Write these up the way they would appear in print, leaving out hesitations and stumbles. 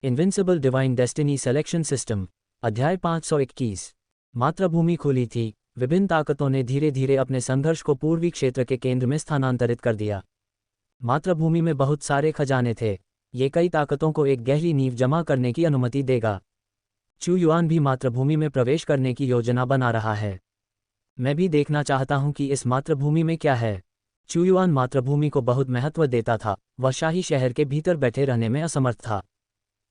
Invincible divine destiny selection system. अध्याय 521। मातृभूमि खुली थी। विभिन्न ताकतों ने धीरे धीरे अपने संघर्ष को पूर्वी क्षेत्र के केंद्र में स्थानांतरित कर दिया। मातृभूमि में बहुत सारे खजाने थे। ये कई ताकतों को एक गहरी नींव जमा करने की अनुमति देगा। चू युआन भी मातृभूमि में प्रवेश करने की योजना बना रहा है। मैं भी देखना चाहता हूं कि इस मातृभूमि में क्या है। चू युआन मातृभूमि को बहुत महत्व देता था। वह शाही शहर के भीतर बैठे रहने में असमर्थ था।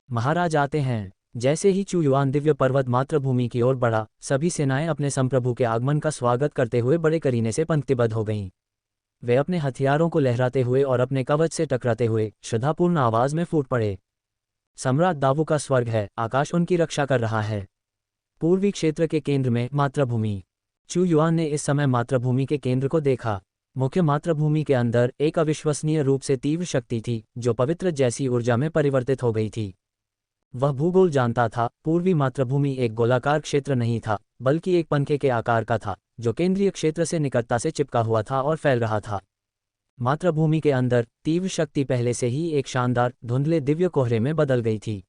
महाराज आते हैं। जैसे ही चू युआन दिव्य पर्वत मातृभूमि की ओर बढ़ा, सभी सेनाएं अपने संप्रभु के आगमन का स्वागत करते हुए बड़े करीने से पंक्तिबद्ध हो गईं। वे अपने हथियारों को लहराते हुए और अपने कवच से टकराते हुए श्रद्धापूर्ण आवाज में फूट पड़े। सम्राट दावू का स्वर्ग है, आकाश उनकी रक्षा कर रहा है। पूर्वी क्षेत्र के केंद्र में मातृभूमि। चू युआन ने इस समय मातृभूमि के केंद्र को देखा। मुख्य मातृभूमि के अंदर एक अविश्वसनीय रूप से तीव्र शक्ति थी, जो पवित्र जैसी ऊर्जा में परिवर्तित हो गई थी। वह भूगोल जानता था। पूर्वी मातृभूमि एक गोलाकार क्षेत्र नहीं था, बल्कि एक पंखे के आकार का था, जो केंद्रीय क्षेत्र से निकटता से चिपका हुआ था और फैल रहा था। मातृभूमि के अंदर तीव्र शक्ति पहले से ही एक शानदार धुंधले दिव्य कोहरे में बदल गई थी।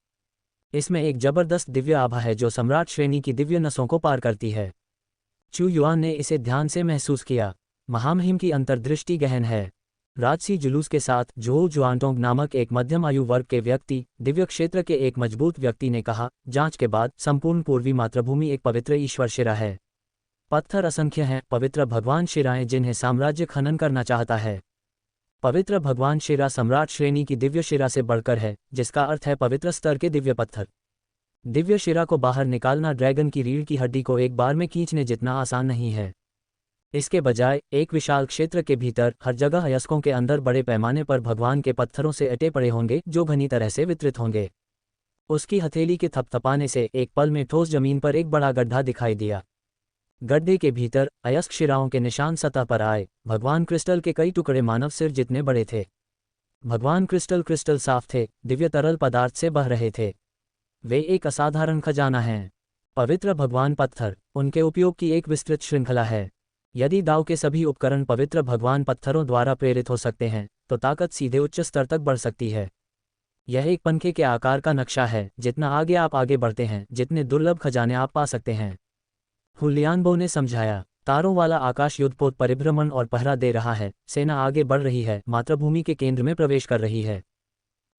इसमें एक जबरदस्त दिव्य आभा है जो सम्राट श्रेणी की दिव्य नसों को पार करती है। चू युआन ने इसे ध्यान से महसूस किया। महामहिम की अंतर्दृष्टि गहन है। राजसी जुलूस के साथ जोऊ जुआनटोंग नामक एक मध्यम आयु वर्ग के व्यक्ति, दिव्य क्षेत्र के एक मजबूत व्यक्ति ने कहा, जांच के बाद संपूर्ण पूर्वी मातृभूमि एक पवित्र ईश्वर शिरा है। पत्थर असंख्य हैं, पवित्र भगवान शिराएं जिन्हें साम्राज्य खनन करना चाहता है। पवित्र भगवान शिरा सम्राट श्रेणी की दिव्य शिरा से बढ़कर है, जिसका अर्थ है पवित्र स्तर के दिव्य पत्थर। दिव्य शिरा को बाहर निकालना ड्रैगन की रीढ़ की हड्डी को एक बार में खींचने जितना आसान नहीं है। इसके बजाय एक विशाल क्षेत्र के भीतर हर जगह अयस्कों के अंदर बड़े पैमाने पर भगवान के पत्थरों से अटे पड़े होंगे, जो घनी तरह से वितरित होंगे। उसकी हथेली के थपथपाने से एक पल में ठोस जमीन पर एक बड़ा गड्ढा दिखाई दिया। गड्ढे के भीतर अयस्क शिराओं के निशान सतह पर आए। भगवान क्रिस्टल के कई टुकड़े मानव सिर जितने बड़े थे। भगवान क्रिस्टल साफ थे, दिव्य तरल पदार्थ से बह रहे थे। वे एक असाधारण खजाना हैं। पवित्र भगवान पत्थर उनके उपयोग की एक विस्तृत श्रृंखला है। यदि दाव के सभी उपकरण पवित्र भगवान पत्थरों द्वारा प्रेरित हो सकते हैं, तो ताकत सीधे उच्च स्तर तक बढ़ सकती है। यह एक पंखे के आकार का नक्शा है। जितना आगे आप आगे बढ़ते हैं, जितने दुर्लभ खजाने आप पा सकते हैं। हुलियानबो ने समझाया। तारों वाला आकाश युद्धपोत परिभ्रमण और पहरा दे रहा है। सेना आगे बढ़ रही है, मातृभूमि के केंद्र में प्रवेश कर रही है।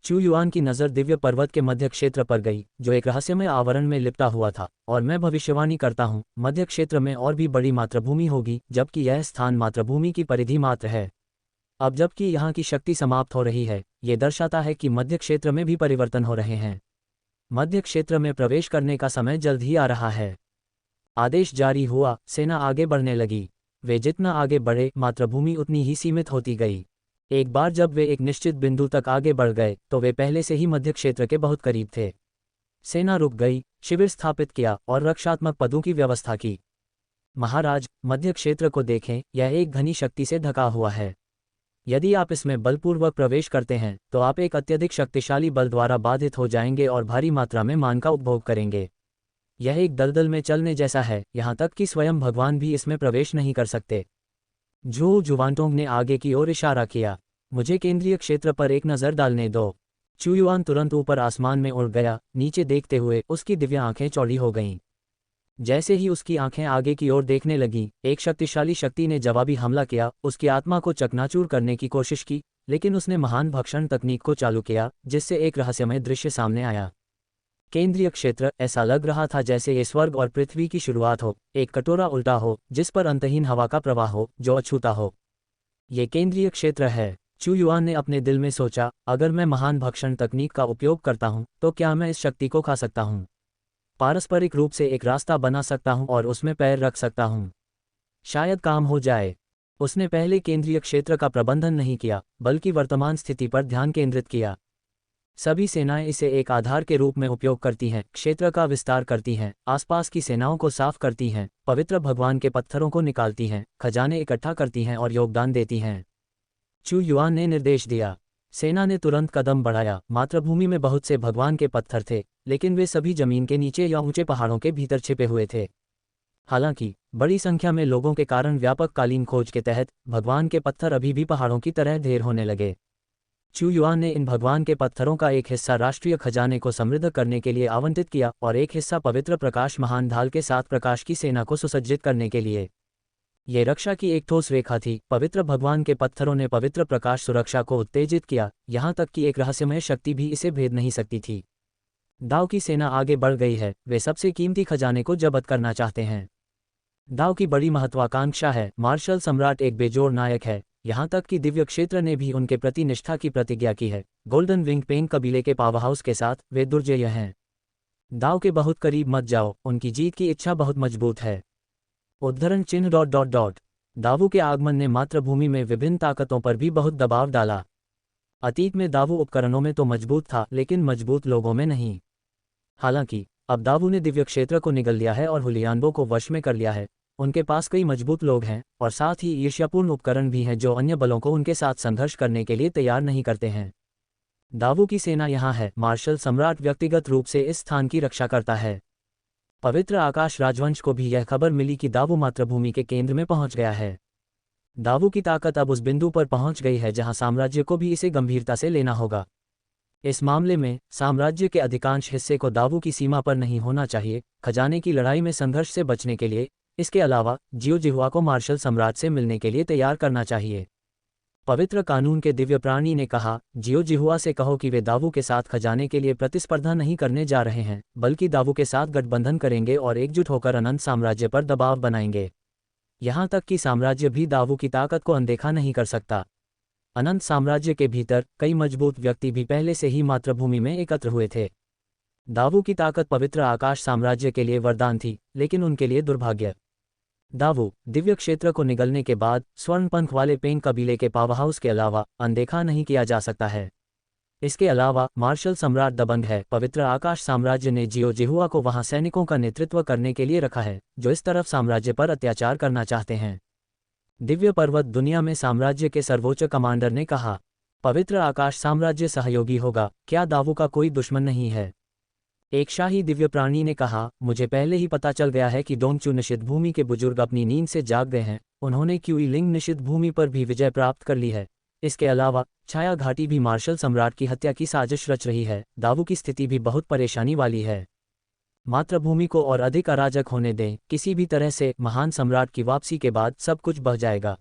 चू युआन की नज़र दिव्य पर्वत के मध्य क्षेत्र पर गई, जो एक रहस्यमय आवरण में लिपटा हुआ था। और मैं भविष्यवाणी करता हूँ, मध्य क्षेत्र में और भी बड़ी मातृभूमि होगी, जबकि यह स्थान मातृभूमि की परिधि मात्र है। अब जबकि यहाँ की शक्ति समाप्त हो रही है, ये दर्शाता है कि मध्य क्षेत्र में भी परिवर्तन हो रहे हैं। मध्य क्षेत्र में प्रवेश करने का समय जल्द ही आ रहा है। आदेश जारी हुआ। सेना आगे बढ़ने लगी। वे जितना आगे बढ़े, मातृभूमि उतनी ही सीमित होती गई। एक बार जब वे एक निश्चित बिंदु तक आगे बढ़ गए, तो वे पहले से ही मध्य क्षेत्र के बहुत करीब थे। सेना रुक गई, शिविर स्थापित किया और रक्षात्मक पदों की व्यवस्था की। महाराज, मध्य क्षेत्र को देखें, यह एक घनी शक्ति से ढका हुआ है। यदि आप इसमें बलपूर्वक प्रवेश करते हैं, तो आप एक अत्यधिक शक्तिशाली बल द्वारा बाधित हो जाएंगे और भारी मात्रा में मान का उपभोग करेंगे। यह एक दलदल में चलने जैसा है, यहाँ तक कि स्वयं भगवान भी इसमें प्रवेश नहीं कर सकते। जोऊ जुआनटोंग ने आगे की ओर इशारा किया। मुझे केंद्रीय क्षेत्र पर एक नज़र डालने दो। चू युआन तुरंत ऊपर आसमान में उड़ गया। नीचे देखते हुए उसकी दिव्य आंखें चौड़ी हो गईं। जैसे ही उसकी आंखें आगे की ओर देखने लगीं, एक शक्तिशाली शक्ति ने जवाबी हमला किया, उसकी आत्मा को चकनाचूर करने की कोशिश की। लेकिन उसने महान भक्षण तकनीक को चालू किया, जिससे एक रहस्यमय दृश्य सामने आया। केंद्रीय क्षेत्र ऐसा लग रहा था जैसे ये स्वर्ग और पृथ्वी की शुरुआत हो। एक कटोरा उल्टा हो, जिस पर अंतहीन हवा का प्रवाह हो, जो अछूता हो। ये केंद्रीय क्षेत्र है। चू युआन ने अपने दिल में सोचा, अगर मैं महान भक्षण तकनीक का उपयोग करता हूँ, तो क्या मैं इस शक्ति को खा सकता हूँ? पारस्परिक रूप से एक रास्ता बना सकता हूँ और उसमें पैर रख सकता हूँ। शायद काम हो जाए। उसने पहले केंद्रीय क्षेत्र का प्रबंधन नहीं किया, बल्कि वर्तमान स्थिति पर ध्यान केंद्रित किया। सभी सेनाएं इसे एक आधार के रूप में उपयोग करती हैं, क्षेत्र का विस्तार करती हैं, आसपास की सेनाओं को साफ करती हैं, पवित्र भगवान के पत्थरों को निकालती हैं, खजाने इकट्ठा करती हैं और योगदान देती हैं। चू युआन ने निर्देश दिया। सेना ने तुरंत कदम बढ़ाया। मातृभूमि में बहुत से भगवान के पत्थर थे, लेकिन वे सभी जमीन के नीचे या ऊंचे पहाड़ों के भीतर छिपे हुए थे। हालांकि बड़ी संख्या में लोगों के कारण व्यापक कालीन खोज के तहत भगवान के पत्थर अभी भी पहाड़ों की तरह ढेर होने लगे। चू युआन ने इन भगवान के पत्थरों का एक हिस्सा राष्ट्रीय खजाने को समृद्ध करने के लिए आवंटित किया और एक हिस्सा पवित्र प्रकाश महान ढाल के साथ प्रकाश की सेना को सुसज्जित करने के लिए। ये रक्षा की एक ठोस रेखा थी। पवित्र भगवान के पत्थरों ने पवित्र प्रकाश सुरक्षा को उत्तेजित किया, यहाँ तक कि एक रहस्यमय शक्ति भी इसे भेद नहीं सकती थी। दाव की सेना आगे बढ़ गई है, वे सबसे कीमती खजाने को जब्त करना चाहते हैं। दाव की बड़ी महत्वाकांक्षा है। मार्शल सम्राट एक बेजोड़ नायक है, यहाँ तक कि दिव्य क्षेत्र ने भी उनके प्रति निष्ठा की प्रतिज्ञा की है। गोल्डन विंग पेंग कबीले के पावरहाउस के साथ वे दुर्जय हैं। दाव के बहुत करीब मत जाओ, उनकी जीत की इच्छा बहुत मजबूत है। उद्धरण चिन्ह। दावू के आगमन ने मातृभूमि में विभिन्न ताकतों पर भी बहुत दबाव डाला। अतीत में दावू उपकरणों में तो मजबूत था, लेकिन मजबूत लोगों में नहीं। हालांकि अब दावू ने दिव्य क्षेत्र को निगल लिया है और हुलियानबो को वश में कर लिया है। उनके पास कई मजबूत लोग हैं और साथ ही ईर्ष्यापूर्ण उपकरण भी हैं जो अन्य बलों को उनके साथ संघर्ष करने के लिए तैयार नहीं करते हैं। दावू की सेना यहाँ है। मार्शल सम्राट व्यक्तिगत रूप से इस स्थान की रक्षा करता है। पवित्र आकाश राजवंश को भी यह खबर मिली कि दावू मातृभूमि के केंद्र में पहुंच गया है। दावू की ताकत अब उस बिंदु पर पहुंच गई है जहां साम्राज्य को भी इसे गंभीरता से लेना होगा। इस मामले में साम्राज्य के अधिकांश हिस्से को दावू की सीमा पर नहीं होना चाहिए। खजाने की लड़ाई में संघर्ष से बचने के लिए इसके अलावा जियो जिहुआ को मार्शल सम्राट से मिलने के लिए तैयार करना चाहिए। पवित्र कानून के दिव्य प्राणी ने कहा, जियो जिहुआ से कहो कि वे दावू के साथ खजाने के लिए प्रतिस्पर्धा नहीं करने जा रहे हैं, बल्कि दावू के साथ गठबंधन करेंगे और एकजुट होकर अनंत साम्राज्य पर दबाव बनाएंगे। यहाँ तक कि साम्राज्य भी दावू की ताकत को अनदेखा नहीं कर सकता। अनंत साम्राज्य के भीतर कई मजबूत व्यक्ति भी पहले से ही मातृभूमि में एकत्र हुए थे। दावू की ताकत पवित्र आकाश साम्राज्य के लिए वरदान थी, लेकिन उनके लिए दुर्भाग्य। दावू दिव्य क्षेत्र को निगलने के बाद स्वर्ण पंख वाले पेंग कबीले के पावरहाउस के अलावा अनदेखा नहीं किया जा सकता है। इसके अलावा मार्शल सम्राट दबंग है। पवित्र आकाश साम्राज्य ने जियो जिहुआ को वहां सैनिकों का नेतृत्व करने के लिए रखा है जो इस तरफ साम्राज्य पर अत्याचार करना चाहते हैं। दिव्य पर्वत दुनिया में साम्राज्य के सर्वोच्च कमांडर ने कहा, पवित्र आकाश साम्राज्य सहयोगी होगा, क्या दावू का कोई दुश्मन नहीं है? एक शाही दिव्य प्राणी ने कहा, मुझे पहले ही पता चल गया है कि डोंगचू निषिद्ध भूमि के बुजुर्ग अपनी नींद से जाग गए हैं। उन्होंने क्यूई लिंग निषिद्ध भूमि पर भी विजय प्राप्त कर ली है। इसके अलावा छाया घाटी भी मार्शल सम्राट की हत्या की साजिश रच रही है। दावू की स्थिति भी बहुत परेशानी वाली है। मातृभूमि को और अधिक अराजक होने दें, किसी भी तरह से महान सम्राट की वापसी के बाद सब कुछ बह जाएगा।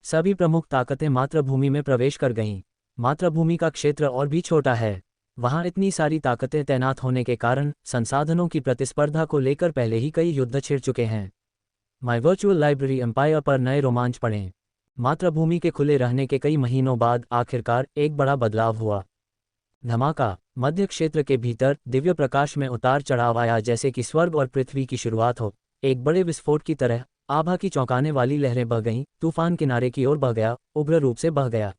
सभी प्रमुख ताकतें मातृभूमि में प्रवेश कर गईं। मातृभूमि का क्षेत्र और भी छोटा है। वहां इतनी सारी ताकतें तैनात होने के कारण संसाधनों की प्रतिस्पर्धा को लेकर पहले ही कई युद्ध छिड़ चुके हैं। माय वर्चुअल लाइब्रेरी एम्पायर पर नए रोमांच पढ़ें। मातृभूमि के खुले रहने के कई महीनों बाद आखिरकार एक बड़ा बदलाव हुआ। धमाका। मध्य क्षेत्र के भीतर दिव्य प्रकाश में उतार चढ़ाव आया, जैसे कि स्वर्ग और पृथ्वी की शुरुआत हो। एक बड़े विस्फोट की तरह आभा की चौंकाने वाली लहरें बह गईं। तूफान किनारे की ओर बह गया, उग्र रूप से बह गया।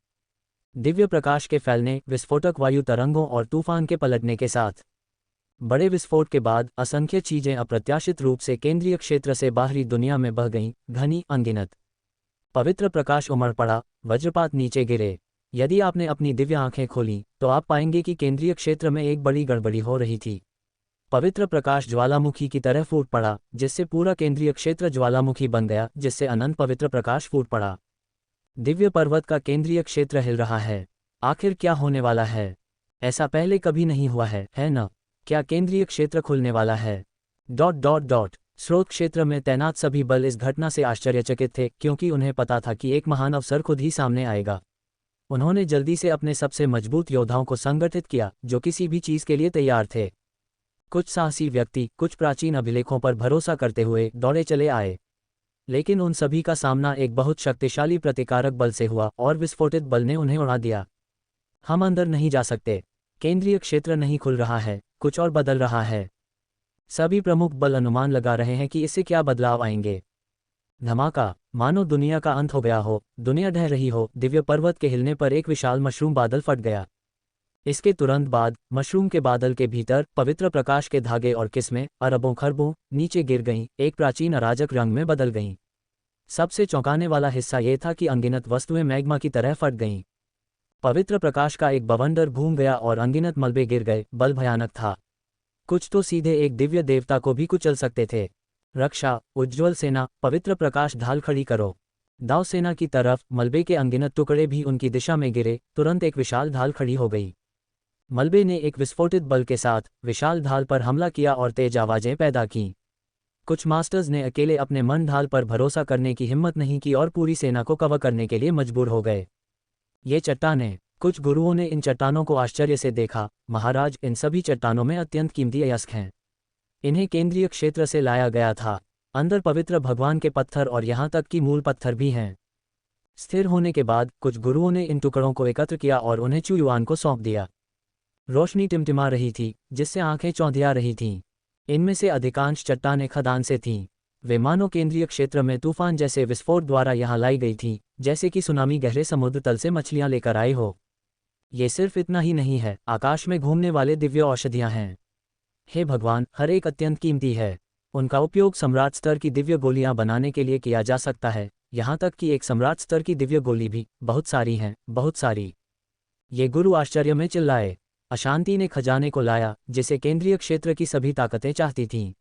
दिव्य प्रकाश के फैलने, विस्फोटक वायु तरंगों और तूफान के पलटने के साथ बड़े विस्फोट के बाद असंख्य चीजें अप्रत्याशित रूप से केंद्रीय क्षेत्र से बाहरी दुनिया में बह गईं, घनी, अनगिनत। पवित्र प्रकाश उमड़ पड़ा, वज्रपात नीचे गिरे। यदि आपने अपनी दिव्य आंखें खोलीं तो आप पाएंगे कि केंद्रीय क्षेत्र में एक बड़ी गड़बड़ी हो रही थी। पवित्र प्रकाश ज्वालामुखी की तरह फूट पड़ा, जिससे पूरा केंद्रीय क्षेत्र ज्वालामुखी बन गया, जिससे अनंत पवित्र प्रकाश फूट पड़ा। दिव्य पर्वत का केंद्रीय क्षेत्र हिल रहा है। आखिर क्या होने वाला है? ऐसा पहले कभी नहीं हुआ है न? क्या केंद्रीय क्षेत्र खुलने वाला है? स्रोत क्षेत्र में तैनात सभी बल इस घटना से आश्चर्यचकित थे, क्योंकि उन्हें पता था कि एक महान अवसर खुद ही सामने आएगा। उन्होंने जल्दी से अपने सबसे मजबूत योद्धाओं को संगठित किया, जो किसी भी चीज के लिए तैयार थे। कुछ साहसी व्यक्ति कुछ प्राचीन अभिलेखों पर भरोसा करते हुए दौड़े चले आए, लेकिन उन सभी का सामना एक बहुत शक्तिशाली प्रतिकारक बल से हुआ और विस्फोटित बल ने उन्हें उड़ा दिया। हम अंदर नहीं जा सकते। केंद्रीय क्षेत्र नहीं खुल रहा है, कुछ और बदल रहा है। सभी प्रमुख बल अनुमान लगा रहे हैं कि इससे क्या बदलाव आएंगे। धमाका। मानो दुनिया का अंत हो गया हो, दुनिया ढह रही हो। दिव्य पर्वत के हिलने पर एक विशाल मशरूम बादल फट गया। इसके तुरंत बाद मशरूम के बादल के भीतर पवित्र प्रकाश के धागे और किस्में अरबों खरबों नीचे गिर गईं, एक प्राचीन अराजक रंग में बदल गईं। सबसे चौंकाने वाला हिस्सा ये था कि अनगिनत वस्तुएं मैग्मा की तरह फट गईं। पवित्र प्रकाश का एक बवंडर घूम गया और अनगिनत मलबे गिर गए। बल भयानक था। कुछ तो सीधे एक दिव्य देवता को भी कुचल सकते थे। रक्षा, उज्ज्वल सेना, पवित्र प्रकाश ढाल खड़ी करो। दाव सेना की तरफ मलबे के अनगिनत टुकड़े भी उनकी दिशा में गिरे। तुरंत एक विशाल ढाल खड़ी हो गई। मलबे ने एक विस्फोटित बल के साथ विशाल ढाल पर हमला किया और तेज आवाजें पैदा की। कुछ मास्टर्स ने अकेले अपने मन ढाल पर भरोसा करने की हिम्मत नहीं की और पूरी सेना को कवर करने के लिए मजबूर हो गए। ये चट्टानें। कुछ गुरुओं ने इन चट्टानों को आश्चर्य से देखा। महाराज, इन सभी चट्टानों में अत्यंत कीमती अयस्क हैं। इन्हें केंद्रीय क्षेत्र से लाया गया था। अंदर पवित्र भगवान के पत्थर और यहाँ तक कि मूल पत्थर भी हैं। स्थिर होने के बाद कुछ गुरुओं ने इन टुकड़ों को एकत्र किया और उन्हें चू युआन को सौंप दिया। रोशनी टिमटिमा रही थी, जिससे आंखें चौंधिया रही थीं। इनमें से अधिकांश चट्टानें खदान से थीं। वे मानो केंद्रीय क्षेत्र में तूफान जैसे विस्फोट द्वारा यहाँ लाई गई थीं, जैसे कि सुनामी गहरे समुद्र तल से मछलियाँ लेकर आई हो। ये सिर्फ इतना ही नहीं है, आकाश में घूमने वाले दिव्य औषधियाँ हैं। हे भगवान, हर एक अत्यंत कीमती है। उनका उपयोग सम्राट स्तर की दिव्य गोलियां बनाने के लिए किया जा सकता है, यहाँ तक कि एक सम्राट स्तर की दिव्य गोली भी। बहुत सारी हैं, बहुत सारी। ये गुरु आश्चर्य में चिल्लाए। अशांति ने खजाने को लाया, जिसे केंद्रीय क्षेत्र की सभी ताकतें चाहती थीं।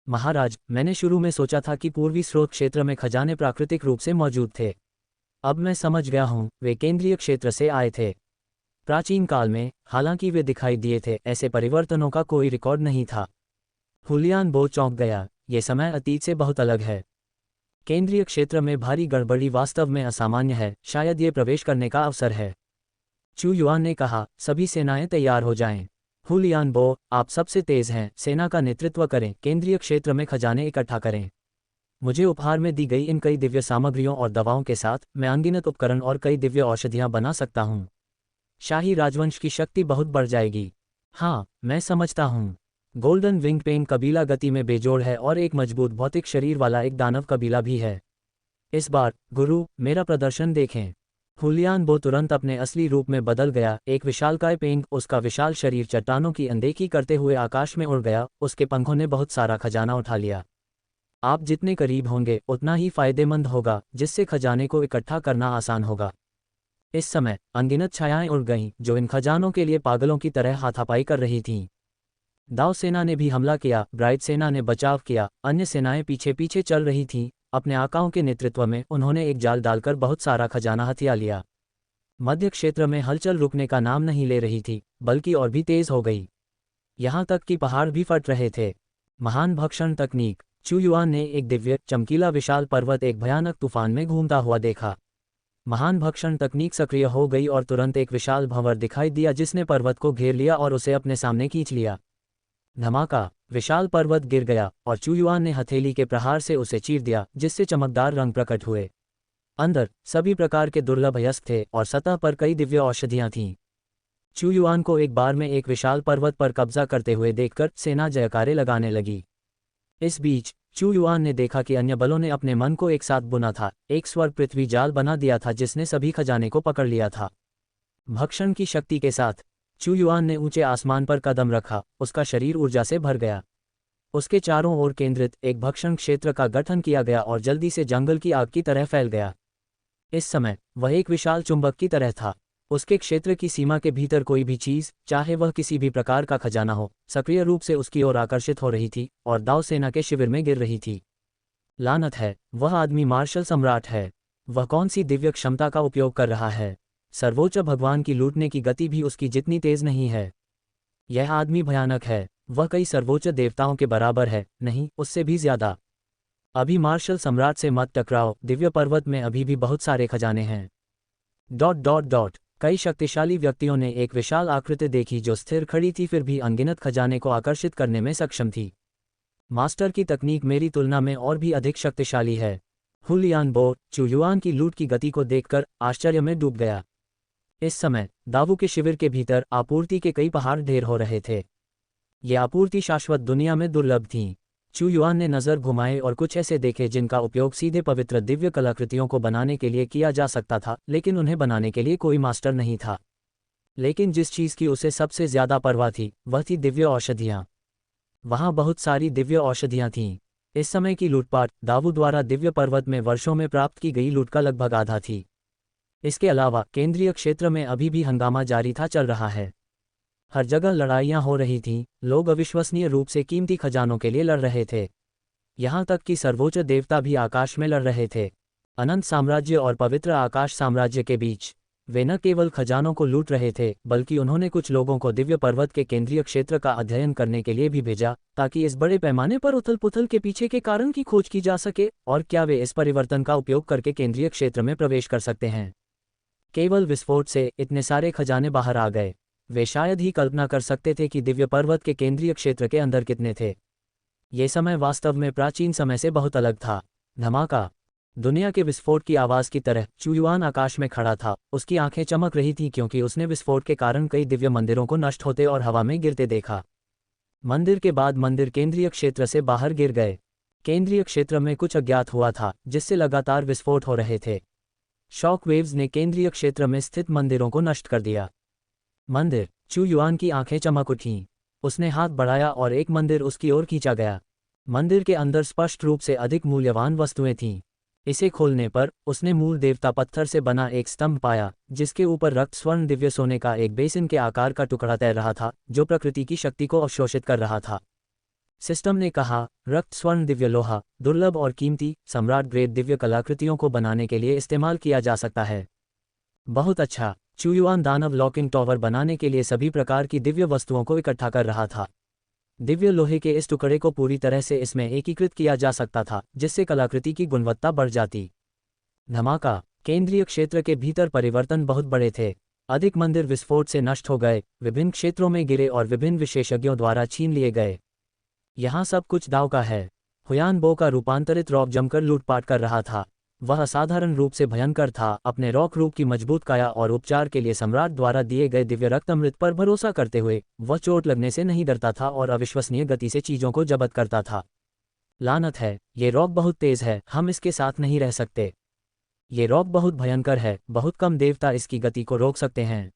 महाराज, मैंने शुरू में सोचा था कि पूर्वी स्रोत क्षेत्र में खजाने प्राकृतिक रूप से मौजूद थे। अब मैं समझ गया हूँ, वे केंद्रीय क्षेत्र से आए थे। प्राचीन काल में, हालांकि वे दिखाई दिए थे, ऐसे परिवर्तनों का कोई रिकॉर्ड नहीं था। हुलियान बो चौंक गया। ये समय अतीत से बहुत अलग है। केंद्रीय क्षेत्र में भारी गड़बड़ी वास्तव में असामान्य है। शायद ये प्रवेश करने का अवसर है। चू युआन ने कहा, सभी सेनाएं तैयार हो जाएं। हुलियान बो, आप सबसे तेज हैं, सेना का नेतृत्व करें, केंद्रीय क्षेत्र में खजाने इकट्ठा करें। मुझे उपहार में दी गई इन कई दिव्य सामग्रियों और दवाओं के साथ मैं अनगिनत उपकरण और कई दिव्य औषधियां बना सकता हूँ। शाही राजवंश की शक्ति बहुत बढ़ जाएगी। हाँ, मैं समझता हूँ। गोल्डन विंग पेन कबीला गति में बेजोड़ है और एक मजबूत भौतिक शरीर वाला एक दानव कबीला भी है। इस बार, गुरु, मेरा प्रदर्शन देखें। हुलियान बो तुरंत अपने असली रूप में बदल गया। एक विशालकाय पेंग, उसका विशाल शरीर चट्टानों की अनदेखी करते हुए आकाश में उड़ गया। उसके पंखों ने बहुत सारा खजाना उठा लिया। आप जितने करीब होंगे उतना ही फायदेमंद होगा, जिससे खजाने को इकट्ठा करना आसान होगा। इस समय अनगिनत छायाएं उड़ गईं, जो इन खजानों के लिए पागलों की तरह हाथापाई कर रही थीं। दाव सेना ने भी हमला किया, ब्राइट सेना ने बचाव किया, अन्य सेनाएं पीछे पीछे चल रही थीं। अपने आकाओं के नेतृत्व में उन्होंने एक जाल डालकर बहुत सारा खजाना हथिया लिया। मध्य क्षेत्र में हलचल रुकने का नाम नहीं ले रही थी, बल्कि और भी तेज हो गई। यहाँ तक कि पहाड़ भी फट रहे थे। महान भक्षण तकनीक। चू युआन ने एक दिव्य, चमकीला विशाल पर्वत एक भयानक तूफान में घूमता हुआ देखा। महान भक्षण तकनीक सक्रिय हो गई और तुरंत एक विशाल भंवर दिखाई दिया, जिसने पर्वत को घेर लिया और उसे अपने सामने खींच लिया। धमाका! विशाल पर्वत गिर गया और चू युआन ने हथेली के प्रहार से उसे चीर दिया, जिससे चमकदार रंग प्रकट हुए। अंदर सभी प्रकार के दुर्लभ अयस्क थे और सतह पर कई दिव्य औषधियां थीं। चू युआन को एक बार में एक विशाल पर्वत पर कब्जा करते हुए देखकर सेना जयकारे लगाने लगी। इस बीच चू युआन ने देखा कि अन्य बलों ने अपने मन को एक साथ बुना था। एक स्वर्ग पृथ्वी जाल बना दिया था, जिसने सभी खजाने को पकड़ लिया था। भक्षण की शक्ति के साथ चू युआन ने ऊंचे आसमान पर कदम रखा। उसका शरीर ऊर्जा से भर गया। उसके चारों ओर केंद्रित एक भक्षण क्षेत्र का गठन किया गया और जल्दी से जंगल की आग की तरह फैल गया। इस समय वह एक विशाल चुंबक की तरह था। उसके क्षेत्र की सीमा के भीतर कोई भी चीज, चाहे वह किसी भी प्रकार का खजाना हो, सक्रिय रूप से उसकी ओर आकर्षित हो रही थी और दाव सेना के शिविर में गिर रही थी। लानत है, वह आदमी मार्शल सम्राट है। वह कौन सी दिव्य क्षमता का उपयोग कर रहा है? सर्वोच्च भगवान की लूटने की गति भी उसकी जितनी तेज नहीं है। यह आदमी भयानक है। वह कई सर्वोच्च देवताओं के बराबर है, नहीं, उससे भी ज्यादा। अभी मार्शल सम्राट से मत टकराओ, दिव्य पर्वत में अभी भी बहुत सारे खजाने हैं। ... कई शक्तिशाली व्यक्तियों ने एक विशाल आकृति देखी जो स्थिर खड़ी थी, फिर भी अनगिनत खजाने को आकर्षित करने में सक्षम थी। मास्टर की तकनीक मेरी तुलना में और भी अधिक शक्तिशाली है। हुलियान बो चू युआन की लूट की गति को देखकर आश्चर्य में डूब गया। इस समय दावू के शिविर के भीतर आपूर्ति के कई पहाड़ ढेर हो रहे थे। ये आपूर्ति शाश्वत दुनिया में दुर्लभ थीं। चू युआन ने नज़र घुमाए और कुछ ऐसे देखे जिनका उपयोग सीधे पवित्र दिव्य कलाकृतियों को बनाने के लिए किया जा सकता था, लेकिन उन्हें बनाने के लिए कोई मास्टर नहीं था। लेकिन जिस चीज़ की उसे सबसे ज्यादा परवाह थी, वह थी दिव्य औषधियाँ। वहाँ बहुत सारी दिव्य औषधियाँ थीं। इस समय की लूटपाट दावू द्वारा दिव्य पर्वत में वर्षों में प्राप्त की गई लूट का लगभग आधा थी। इसके अलावा केंद्रीय क्षेत्र में अभी भी हंगामा जारी था, चल रहा है। हर जगह लड़ाइयाँ हो रही थीं। लोग अविश्वसनीय रूप से कीमती खजानों के लिए लड़ रहे थे। यहाँ तक कि सर्वोच्च देवता भी आकाश में लड़ रहे थे। अनंत साम्राज्य और पवित्र आकाश साम्राज्य के बीच। वे न केवल खजानों को लूट रहे थे, बल्कि उन्होंने कुछ लोगों को दिव्य पर्वत के केंद्रीय क्षेत्र का अध्ययन करने के लिए भी भेजा, ताकि इस बड़े पैमाने पर उथल पुथल के पीछे के कारण की खोज की जा सके और क्या वे इस परिवर्तन का उपयोग करके केंद्रीय क्षेत्र में प्रवेश कर सकते हैं। केवल विस्फोट से इतने सारे खजाने बाहर आ गए। वे शायद ही कल्पना कर सकते थे कि दिव्य पर्वत के केंद्रीय क्षेत्र के अंदर कितने थे। ये समय वास्तव में प्राचीन समय से बहुत अलग था। धमाका। दुनिया के विस्फोट की आवाज़ की तरह चू युआन आकाश में खड़ा था। उसकी आंखें चमक रही थीं क्योंकि उसने विस्फोट के कारण कई दिव्य मंदिरों को नष्ट होते और हवा में गिरते देखा। मंदिर के बाद मंदिर केंद्रीय क्षेत्र से बाहर गिर गए। केंद्रीय क्षेत्र में कुछ अज्ञात हुआ था, जिससे लगातार विस्फोट हो रहे थे। शॉक वेव्स ने केंद्रीय क्षेत्र में स्थित मंदिरों को नष्ट कर दिया। मंदिर। चू युआन की आंखें चमक उठीं। उसने हाथ बढ़ाया और एक मंदिर उसकी ओर खींचा गया। मंदिर के अंदर स्पष्ट रूप से अधिक मूल्यवान वस्तुएं थीं। इसे खोलने पर उसने मूल देवता पत्थर से बना एक स्तंभ पाया, जिसके ऊपर रक्त स्वर्ण दिव्य सोने का एक बेसिन के आकार का टुकड़ा तैर रहा था, जो प्रकृति की शक्ति को अवशोषित कर रहा था। सिस्टम ने कहा, रक्त स्वर्ण दिव्य लोहा दुर्लभ और कीमती सम्राट ग्रेड दिव्य कलाकृतियों को बनाने के लिए इस्तेमाल किया जा सकता है। बहुत अच्छा। चू युआन दानव लॉकिंग टॉवर बनाने के लिए सभी प्रकार की दिव्य वस्तुओं को इकट्ठा कर रहा था। दिव्य लोहे के इस टुकड़े को पूरी तरह से इसमें एकीकृत किया जा सकता था, जिससे कलाकृति की गुणवत्ता बढ़ जाती। धमाका। केंद्रीय क्षेत्र के भीतर परिवर्तन बहुत बड़े थे। अधिक मंदिर विस्फोट से नष्ट हो गए, विभिन्न क्षेत्रों में गिरे और विभिन्न विशेषज्ञों द्वारा छीन लिए गए। यहाँ सब कुछ दाव का है। हुयान बो का रूपांतरित रॉक जमकर लूटपाट कर रहा था। वह असाधारण रूप से भयंकर था। अपने रॉक रूप की मजबूत काया और उपचार के लिए सम्राट द्वारा दिए गए दिव्य रक्तामृत पर भरोसा करते हुए वह चोट लगने से नहीं डरता था और अविश्वसनीय गति से चीजों को जब्त करता था। लानत है, ये रॉक बहुत तेज है, हम इसके साथ नहीं रह सकते। ये रॉक बहुत भयंकर है, बहुत कम देवता इसकी गति को रोक सकते हैं।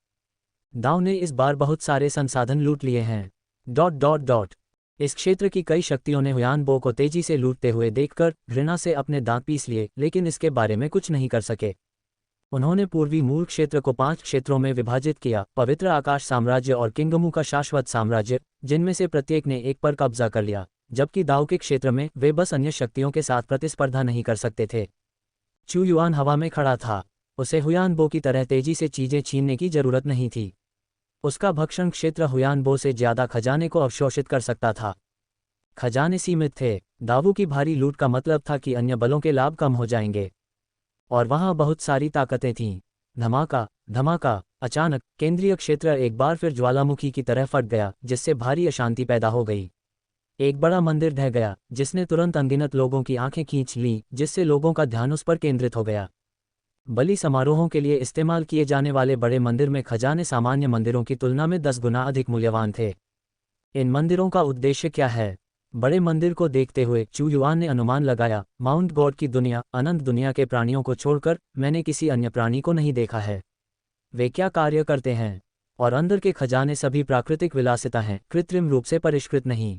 दाव ने इस बार बहुत सारे संसाधन लूट लिए हैं। इस क्षेत्र की कई शक्तियों ने हुयान बो को तेजी से लूटते हुए देखकर घृणा से अपने दांत पीस लिए, लेकिन इसके बारे में कुछ नहीं कर सके। उन्होंने पूर्वी मूल क्षेत्र को 5 क्षेत्रों में विभाजित किया, पवित्र आकाश साम्राज्य और किंगमू का शाश्वत साम्राज्य, जिनमें से प्रत्येक ने एक पर कब्जा कर लिया, जबकि दाव के क्षेत्र में वे बस अन्य शक्तियों के साथ प्रतिस्पर्धा नहीं कर सकते थे। चू युआन हवा में खड़ा था। उसे हुयान बो की तरह तेजी से चीजें छीनने की जरूरत नहीं थी। उसका भक्षण क्षेत्र हुयान बो से ज्यादा खजाने को अवशोषित कर सकता था। खजाने सीमित थे। दावू की भारी लूट का मतलब था कि अन्य बलों के लाभ कम हो जाएंगे, और वहां बहुत सारी ताकतें थीं। धमाका। धमाका। अचानक केंद्रीय क्षेत्र एक बार फिर ज्वालामुखी की तरह फट गया, जिससे भारी अशांति पैदा हो गई। एक बड़ा मंदिर ढह गया, जिसने तुरंत अनगिनत लोगों की आंखें खींच लीं, जिससे लोगों का ध्यान उस पर केंद्रित हो गया। बलि समारोहों के लिए इस्तेमाल किए जाने वाले बड़े मंदिर में खजाने सामान्य मंदिरों की तुलना में 10 गुना अधिक मूल्यवान थे। इन मंदिरों का उद्देश्य क्या है? बड़े मंदिर को देखते हुए चू युआन ने अनुमान लगाया, माउंट गॉड की दुनिया, अनंत दुनिया के प्राणियों को छोड़कर मैंने किसी अन्य प्राणी को नहीं देखा है। वे क्या कार्य करते हैं? और अंदर के खजाने सभी प्राकृतिक विलासिता हैं, कृत्रिम रूप से परिष्कृत नहीं।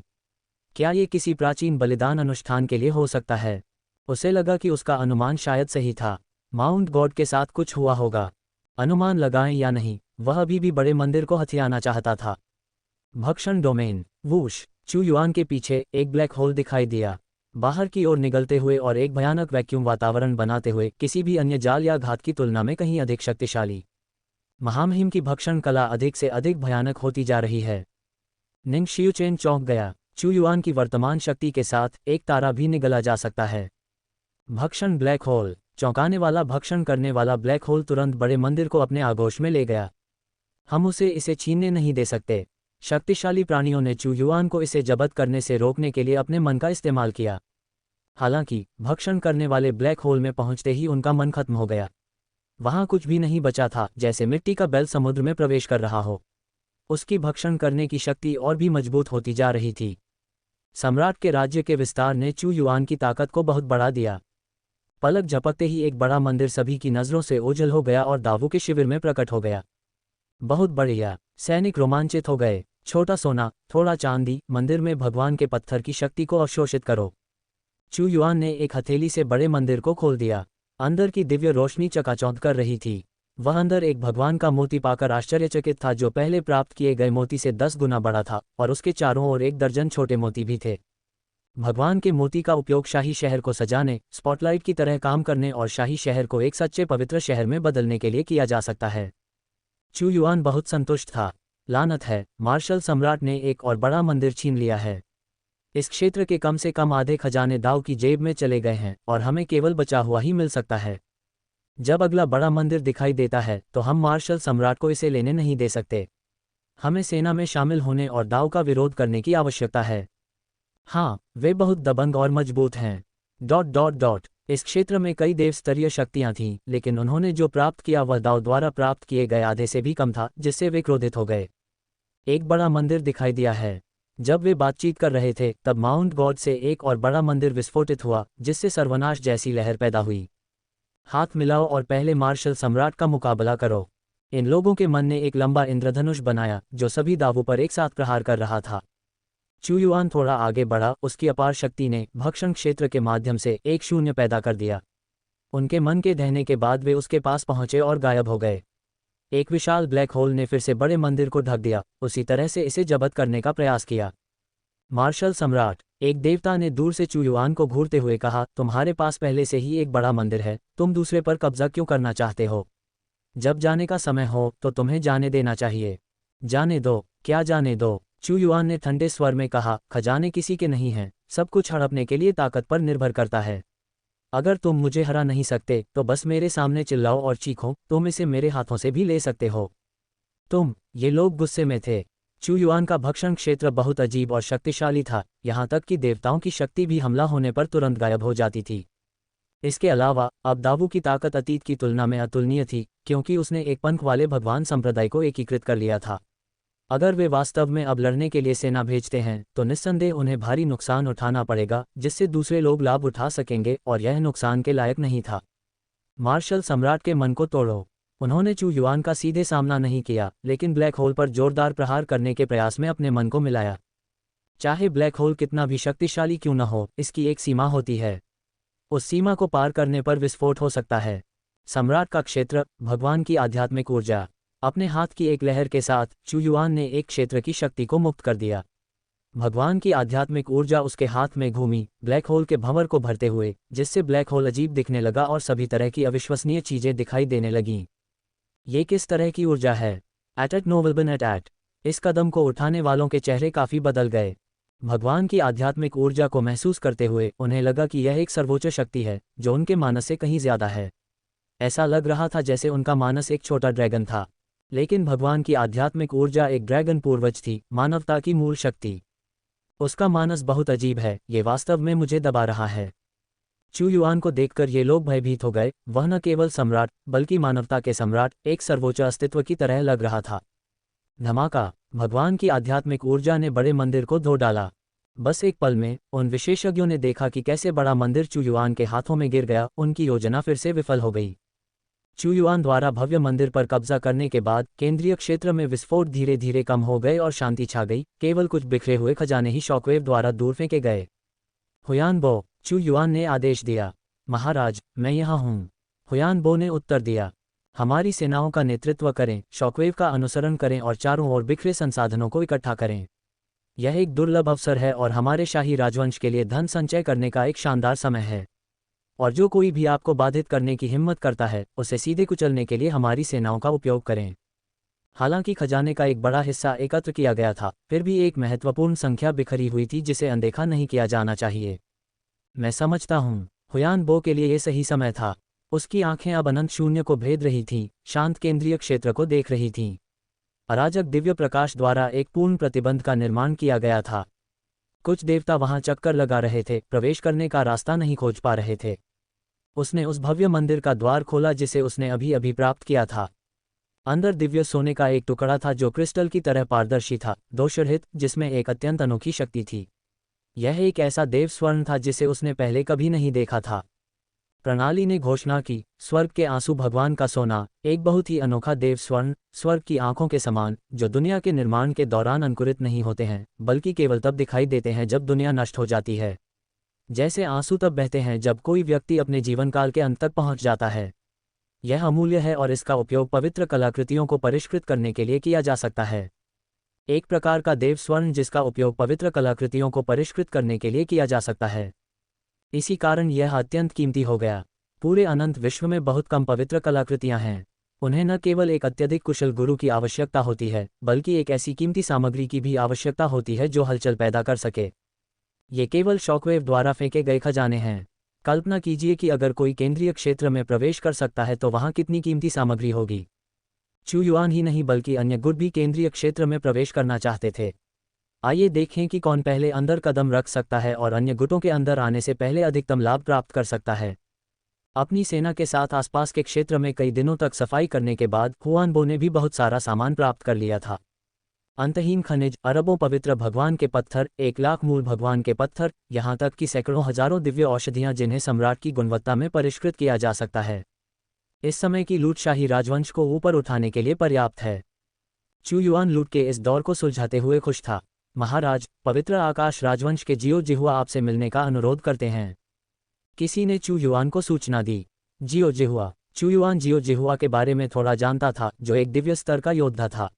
क्या ये किसी प्राचीन बलिदान अनुष्ठान के लिए हो सकता है? उसे लगा कि उसका अनुमान शायद सही था। माउंट गॉड के साथ कुछ हुआ होगा। अनुमान लगाएं या नहीं, वह अभी भी बड़े मंदिर को हथियाना चाहता था। भक्षण डोमेन। वूश। चू युआन के पीछे एक ब्लैक होल दिखाई दिया, बाहर की ओर निगलते हुए और एक भयानक वैक्यूम वातावरण बनाते हुए, किसी भी अन्य जाल या घात की तुलना में कहीं अधिक शक्तिशाली। महामहिम की भक्षण कला अधिक से अधिक भयानक होती जा रही है। निंग शियुचेन चौंक गया। चू युआन की वर्तमान शक्ति के साथ एक तारा भी निगला जा सकता है। भक्षण ब्लैक होल। चौंकाने वाला भक्षण करने वाला ब्लैक होल तुरंत बड़े मंदिर को अपने आगोश में ले गया। हम इसे छीनने नहीं दे सकते। शक्तिशाली प्राणियों ने चू युआन को इसे जब्त करने से रोकने के लिए अपने मन का इस्तेमाल किया। हालांकि भक्षण करने वाले ब्लैक होल में पहुंचते ही उनका मन खत्म हो गया। वहां कुछ भी नहीं बचा था, जैसे मिट्टी का बैल समुद्र में प्रवेश कर रहा हो। उसकी भक्षण करने की शक्ति और भी मजबूत होती जा रही थी। सम्राट के राज्य के विस्तार ने चू युआन की ताकत को बहुत बढ़ा दिया। पलक झपकते ही एक बड़ा मंदिर सभी की नजरों से ओझल हो गया और दावू के शिविर में प्रकट हो गया। बहुत बढ़िया। सैनिक रोमांचित हो गए। छोटा सोना, थोड़ा चांदी, मंदिर में भगवान के पत्थर की शक्ति को अवशोषित करो। चू युआन ने एक हथेली से बड़े मंदिर को खोल दिया। अंदर की दिव्य रोशनी चकाचौंध कर रही थी। वह अंदर एक भगवान का मोती पाकर आश्चर्यचकित था, जो पहले प्राप्त किए गए मोती से 10 गुना बड़ा था, और उसके चारों ओर 1 दर्जन छोटे मोती भी थे। भगवान के मोती का उपयोग शाही शहर को सजाने, स्पॉटलाइट की तरह काम करने और शाही शहर को एक सच्चे पवित्र शहर में बदलने के लिए किया जा सकता है। चू युआन बहुत संतुष्ट था। लानत है, मार्शल सम्राट ने एक और बड़ा मंदिर छीन लिया है। इस क्षेत्र के कम से कम आधे खजाने दाव की जेब में चले गए हैं और हमें केवल बचा हुआ ही मिल सकता है। जब अगला बड़ा मंदिर दिखाई देता है तो हम मार्शल सम्राट को इसे लेने नहीं दे सकते। हमें सेना में शामिल होने और दाव का विरोध करने की आवश्यकता है। हाँ, वे बहुत दबंग और मजबूत हैं। इस क्षेत्र में कई देव स्तरीय शक्तियां थीं, लेकिन उन्होंने जो प्राप्त किया वह दाव द्वारा प्राप्त किए गए आधे से भी कम था, जिससे वे क्रोधित हो गए। एक बड़ा मंदिर दिखाई दिया है। जब वे बातचीत कर रहे थे तब माउंट गॉड से एक और बड़ा मंदिर विस्फोटित हुआ, जिससे सर्वनाश जैसी लहर पैदा हुई। हाथ मिलाओ और पहले मार्शल सम्राट का मुकाबला करो। इन लोगों के मन ने एक लंबा इंद्रधनुष बनाया जो सभी दावों पर एक साथ प्रहार कर रहा था। चू युआन थोड़ा आगे बढ़ा, उसकी अपार शक्ति ने भक्षण क्षेत्र के माध्यम से एक शून्य पैदा कर दिया। उनके मन के दहने के बाद वे उसके पास पहुंचे और गायब हो गए। एक विशाल ब्लैक होल ने फिर से बड़े मंदिर को ढक दिया, उसी तरह से इसे जब्त करने का प्रयास किया। मार्शल सम्राट, एक देवता ने दूर से चू युआन को घूरते हुए कहा, तुम्हारे पास पहले से ही एक बड़ा मंदिर है, तुम दूसरे पर कब्जा क्यों करना चाहते हो? जब जाने का समय हो तो तुम्हें जाने देना चाहिए। जाने दो, क्या जाने दो? चू युआन ने ठंडे स्वर में कहा, खजाने किसी के नहीं हैं, सब कुछ हड़पने के लिए ताकत पर निर्भर करता है। अगर तुम मुझे हरा नहीं सकते तो बस मेरे सामने चिल्लाओ और चीखो, तुम इसे मेरे हाथों से भी ले सकते हो। ये लोग गुस्से में थे। चू युआन का भक्षण क्षेत्र बहुत अजीब और शक्तिशाली था, यहाँ तक कि देवताओं की शक्ति भी हमला होने पर तुरंत गायब हो जाती थी। इसके अलावा अब दावू की ताकत अतीत की तुलना में अतुलनीय थी, क्योंकि उसने एक पंख वाले भगवान संप्रदाय को एकीकृत कर लिया था। अगर वे वास्तव में अब लड़ने के लिए सेना भेजते हैं तो निस्संदेह उन्हें भारी नुकसान उठाना पड़ेगा, जिससे दूसरे लोग लाभ उठा सकेंगे, और यह नुकसान के लायक नहीं था। मार्शल सम्राट के मन को तोड़ो। उन्होंने चू युआन का सीधे सामना नहीं किया, लेकिन ब्लैक होल पर जोरदार प्रहार करने के प्रयास में अपने मन को मिलाया। चाहे ब्लैक होल कितना भी शक्तिशाली क्यों न हो, इसकी एक सीमा होती है। उस सीमा को पार करने पर विस्फोट हो सकता है। सम्राट का क्षेत्र, भगवान की आध्यात्मिक ऊर्जा। अपने हाथ की एक लहर के साथ चू युआन ने एक क्षेत्र की शक्ति को मुक्त कर दिया। भगवान की आध्यात्मिक ऊर्जा उसके हाथ में घूमी, ब्लैक होल के भंवर को भरते हुए, जिससे ब्लैक होल अजीब दिखने लगा और सभी तरह की अविश्वसनीय चीजें दिखाई देने लगीं। ये किस तरह की ऊर्जा है? एट नोवेल्बन एट। इस कदम को उठाने वालों के चेहरे काफी बदल गए। भगवान की आध्यात्मिक ऊर्जा को महसूस करते हुए उन्हें लगा कि यह एक सर्वोच्च शक्ति है जो उनके मानस से कहीं ज्यादा है। ऐसा लग रहा था जैसे उनका मानस एक छोटा ड्रैगन था, लेकिन भगवान की आध्यात्मिक ऊर्जा एक ड्रैगन पूर्वज थी, मानवता की मूल शक्ति। उसका मानस बहुत अजीब है, ये वास्तव में मुझे दबा रहा है। चू युआन को देखकर ये लोग भयभीत हो गए। वह न केवल सम्राट बल्कि मानवता के सम्राट, एक सर्वोच्च अस्तित्व की तरह लग रहा था। धमाका! भगवान की आध्यात्मिक ऊर्जा ने बड़े मंदिर को धो डाला। बस एक पल में उन विशेषज्ञों ने देखा कि कैसे बड़ा मंदिर चू युआन के हाथों में गिर गया। उनकी योजना फिर से विफल हो गई। चू युआन द्वारा भव्य मंदिर पर कब्जा करने के बाद केंद्रीय क्षेत्र में विस्फोट धीरे धीरे कम हो गए और शांति छा गई। केवल कुछ बिखरे हुए खजाने ही शॉकवेव द्वारा दूर फेंके गए। हुयानबो, चू युआन ने आदेश दिया। महाराज, मैं यहाँ हूँ। हुयानबो ने उत्तर दिया। हमारी सेनाओं का नेतृत्व करें, शॉकवेव का अनुसरण करें और चारों ओर बिखरे संसाधनों को इकट्ठा करें। यह एक दुर्लभ अवसर है और हमारे शाही राजवंश के लिए धन संचय करने का एक शानदार समय है। और जो कोई भी आपको बाधित करने की हिम्मत करता है, उसे सीधे कुचलने के लिए हमारी सेनाओं का उपयोग करें। हालांकि खजाने का एक बड़ा हिस्सा एकत्र किया गया था, फिर भी एक महत्वपूर्ण संख्या बिखरी हुई थी जिसे अनदेखा नहीं किया जाना चाहिए। मैं समझता हूँ, हुयानबो के लिए ये सही समय था। उसकी आंखें अब अनंत शून्य को भेद रही थीं, शांत केंद्रीय क्षेत्र को देख रही थीं। अराजक दिव्य प्रकाश द्वारा एक पूर्ण प्रतिबंध का निर्माण किया गया था। कुछ देवता वहां चक्कर लगा रहे थे, प्रवेश करने का रास्ता नहीं खोज पा रहे थे। उसने उस भव्य मंदिर का द्वार खोला जिसे उसने अभी अभी प्राप्त किया था। अंदर दिव्य सोने का एक टुकड़ा था जो क्रिस्टल की तरह पारदर्शी था, दोषरहित, जिसमें एक अत्यंत अनोखी शक्ति थी। यह एक ऐसा देव स्वर्ण था जिसे उसने पहले कभी नहीं देखा था। प्रणाली ने घोषणा की, स्वर्ग के आंसू भगवान का सोना, एक बहुत ही अनोखा देव स्वर्ण, स्वर्ग की आंखों के समान, जो दुनिया के निर्माण के दौरान अंकुरित नहीं होते हैं, बल्कि केवल तब दिखाई देते हैं जब दुनिया नष्ट हो जाती है। जैसे आंसू तब बहते हैं जब कोई व्यक्ति अपने जीवनकाल के अंत तक पहुंच जाता है। यह अमूल्य है और इसका उपयोग पवित्र कलाकृतियों को परिष्कृत करने के लिए किया जा सकता है। एक प्रकार का देव स्वर्ण जिसका उपयोग पवित्र कलाकृतियों को परिष्कृत करने के लिए किया जा सकता है। इसी कारण यह अत्यंत कीमती हो गया। पूरे अनंत विश्व में बहुत कम पवित्र कलाकृतियां हैं। उन्हें न केवल एक अत्यधिक कुशल गुरु की आवश्यकता होती है, बल्कि एक ऐसी कीमती सामग्री की भी आवश्यकता होती है जो हलचल पैदा कर सके। ये केवल शॉकवेव द्वारा फेंके गए खजाने हैं। कल्पना कीजिए कि अगर कोई केंद्रीय क्षेत्र में प्रवेश कर सकता है तो वहां कितनी कीमती सामग्री होगी। चू युआन ही नहीं बल्कि अन्य गुट भी केंद्रीय क्षेत्र में प्रवेश करना चाहते थे। आइए देखें कि कौन पहले अंदर कदम रख सकता है और अन्य गुटों के अंदर आने से पहले अधिकतम लाभ प्राप्त कर सकता है। अपनी सेना के साथ आसपास के क्षेत्र में कई दिनों तक सफाई करने के बाद हुआनबो ने भी बहुत सारा सामान प्राप्त कर लिया था। अंतहीन खनिज, अरबों पवित्र भगवान के पत्थर, 1,00,000 मूल भगवान के पत्थर, यहाँ तक कि सैकड़ों हजारों दिव्य औषधियाँ जिन्हें सम्राट की गुणवत्ता में परिष्कृत किया जा सकता है। इस समय की लूट शाही राजवंश को ऊपर उठाने के लिए पर्याप्त है। चू युआन लूट के इस दौर को सुलझाते हुए खुश था। महाराज, पवित्र आकाश राजवंश के जियो जिहुआ आपसे मिलने का अनुरोध करते हैं। किसी ने चू युआन को सूचना दी। जियो जिहुआ। चू युआन जियो जिहुआ के बारे में थोड़ा जानता था, जो एक दिव्य स्तर का योद्धा था।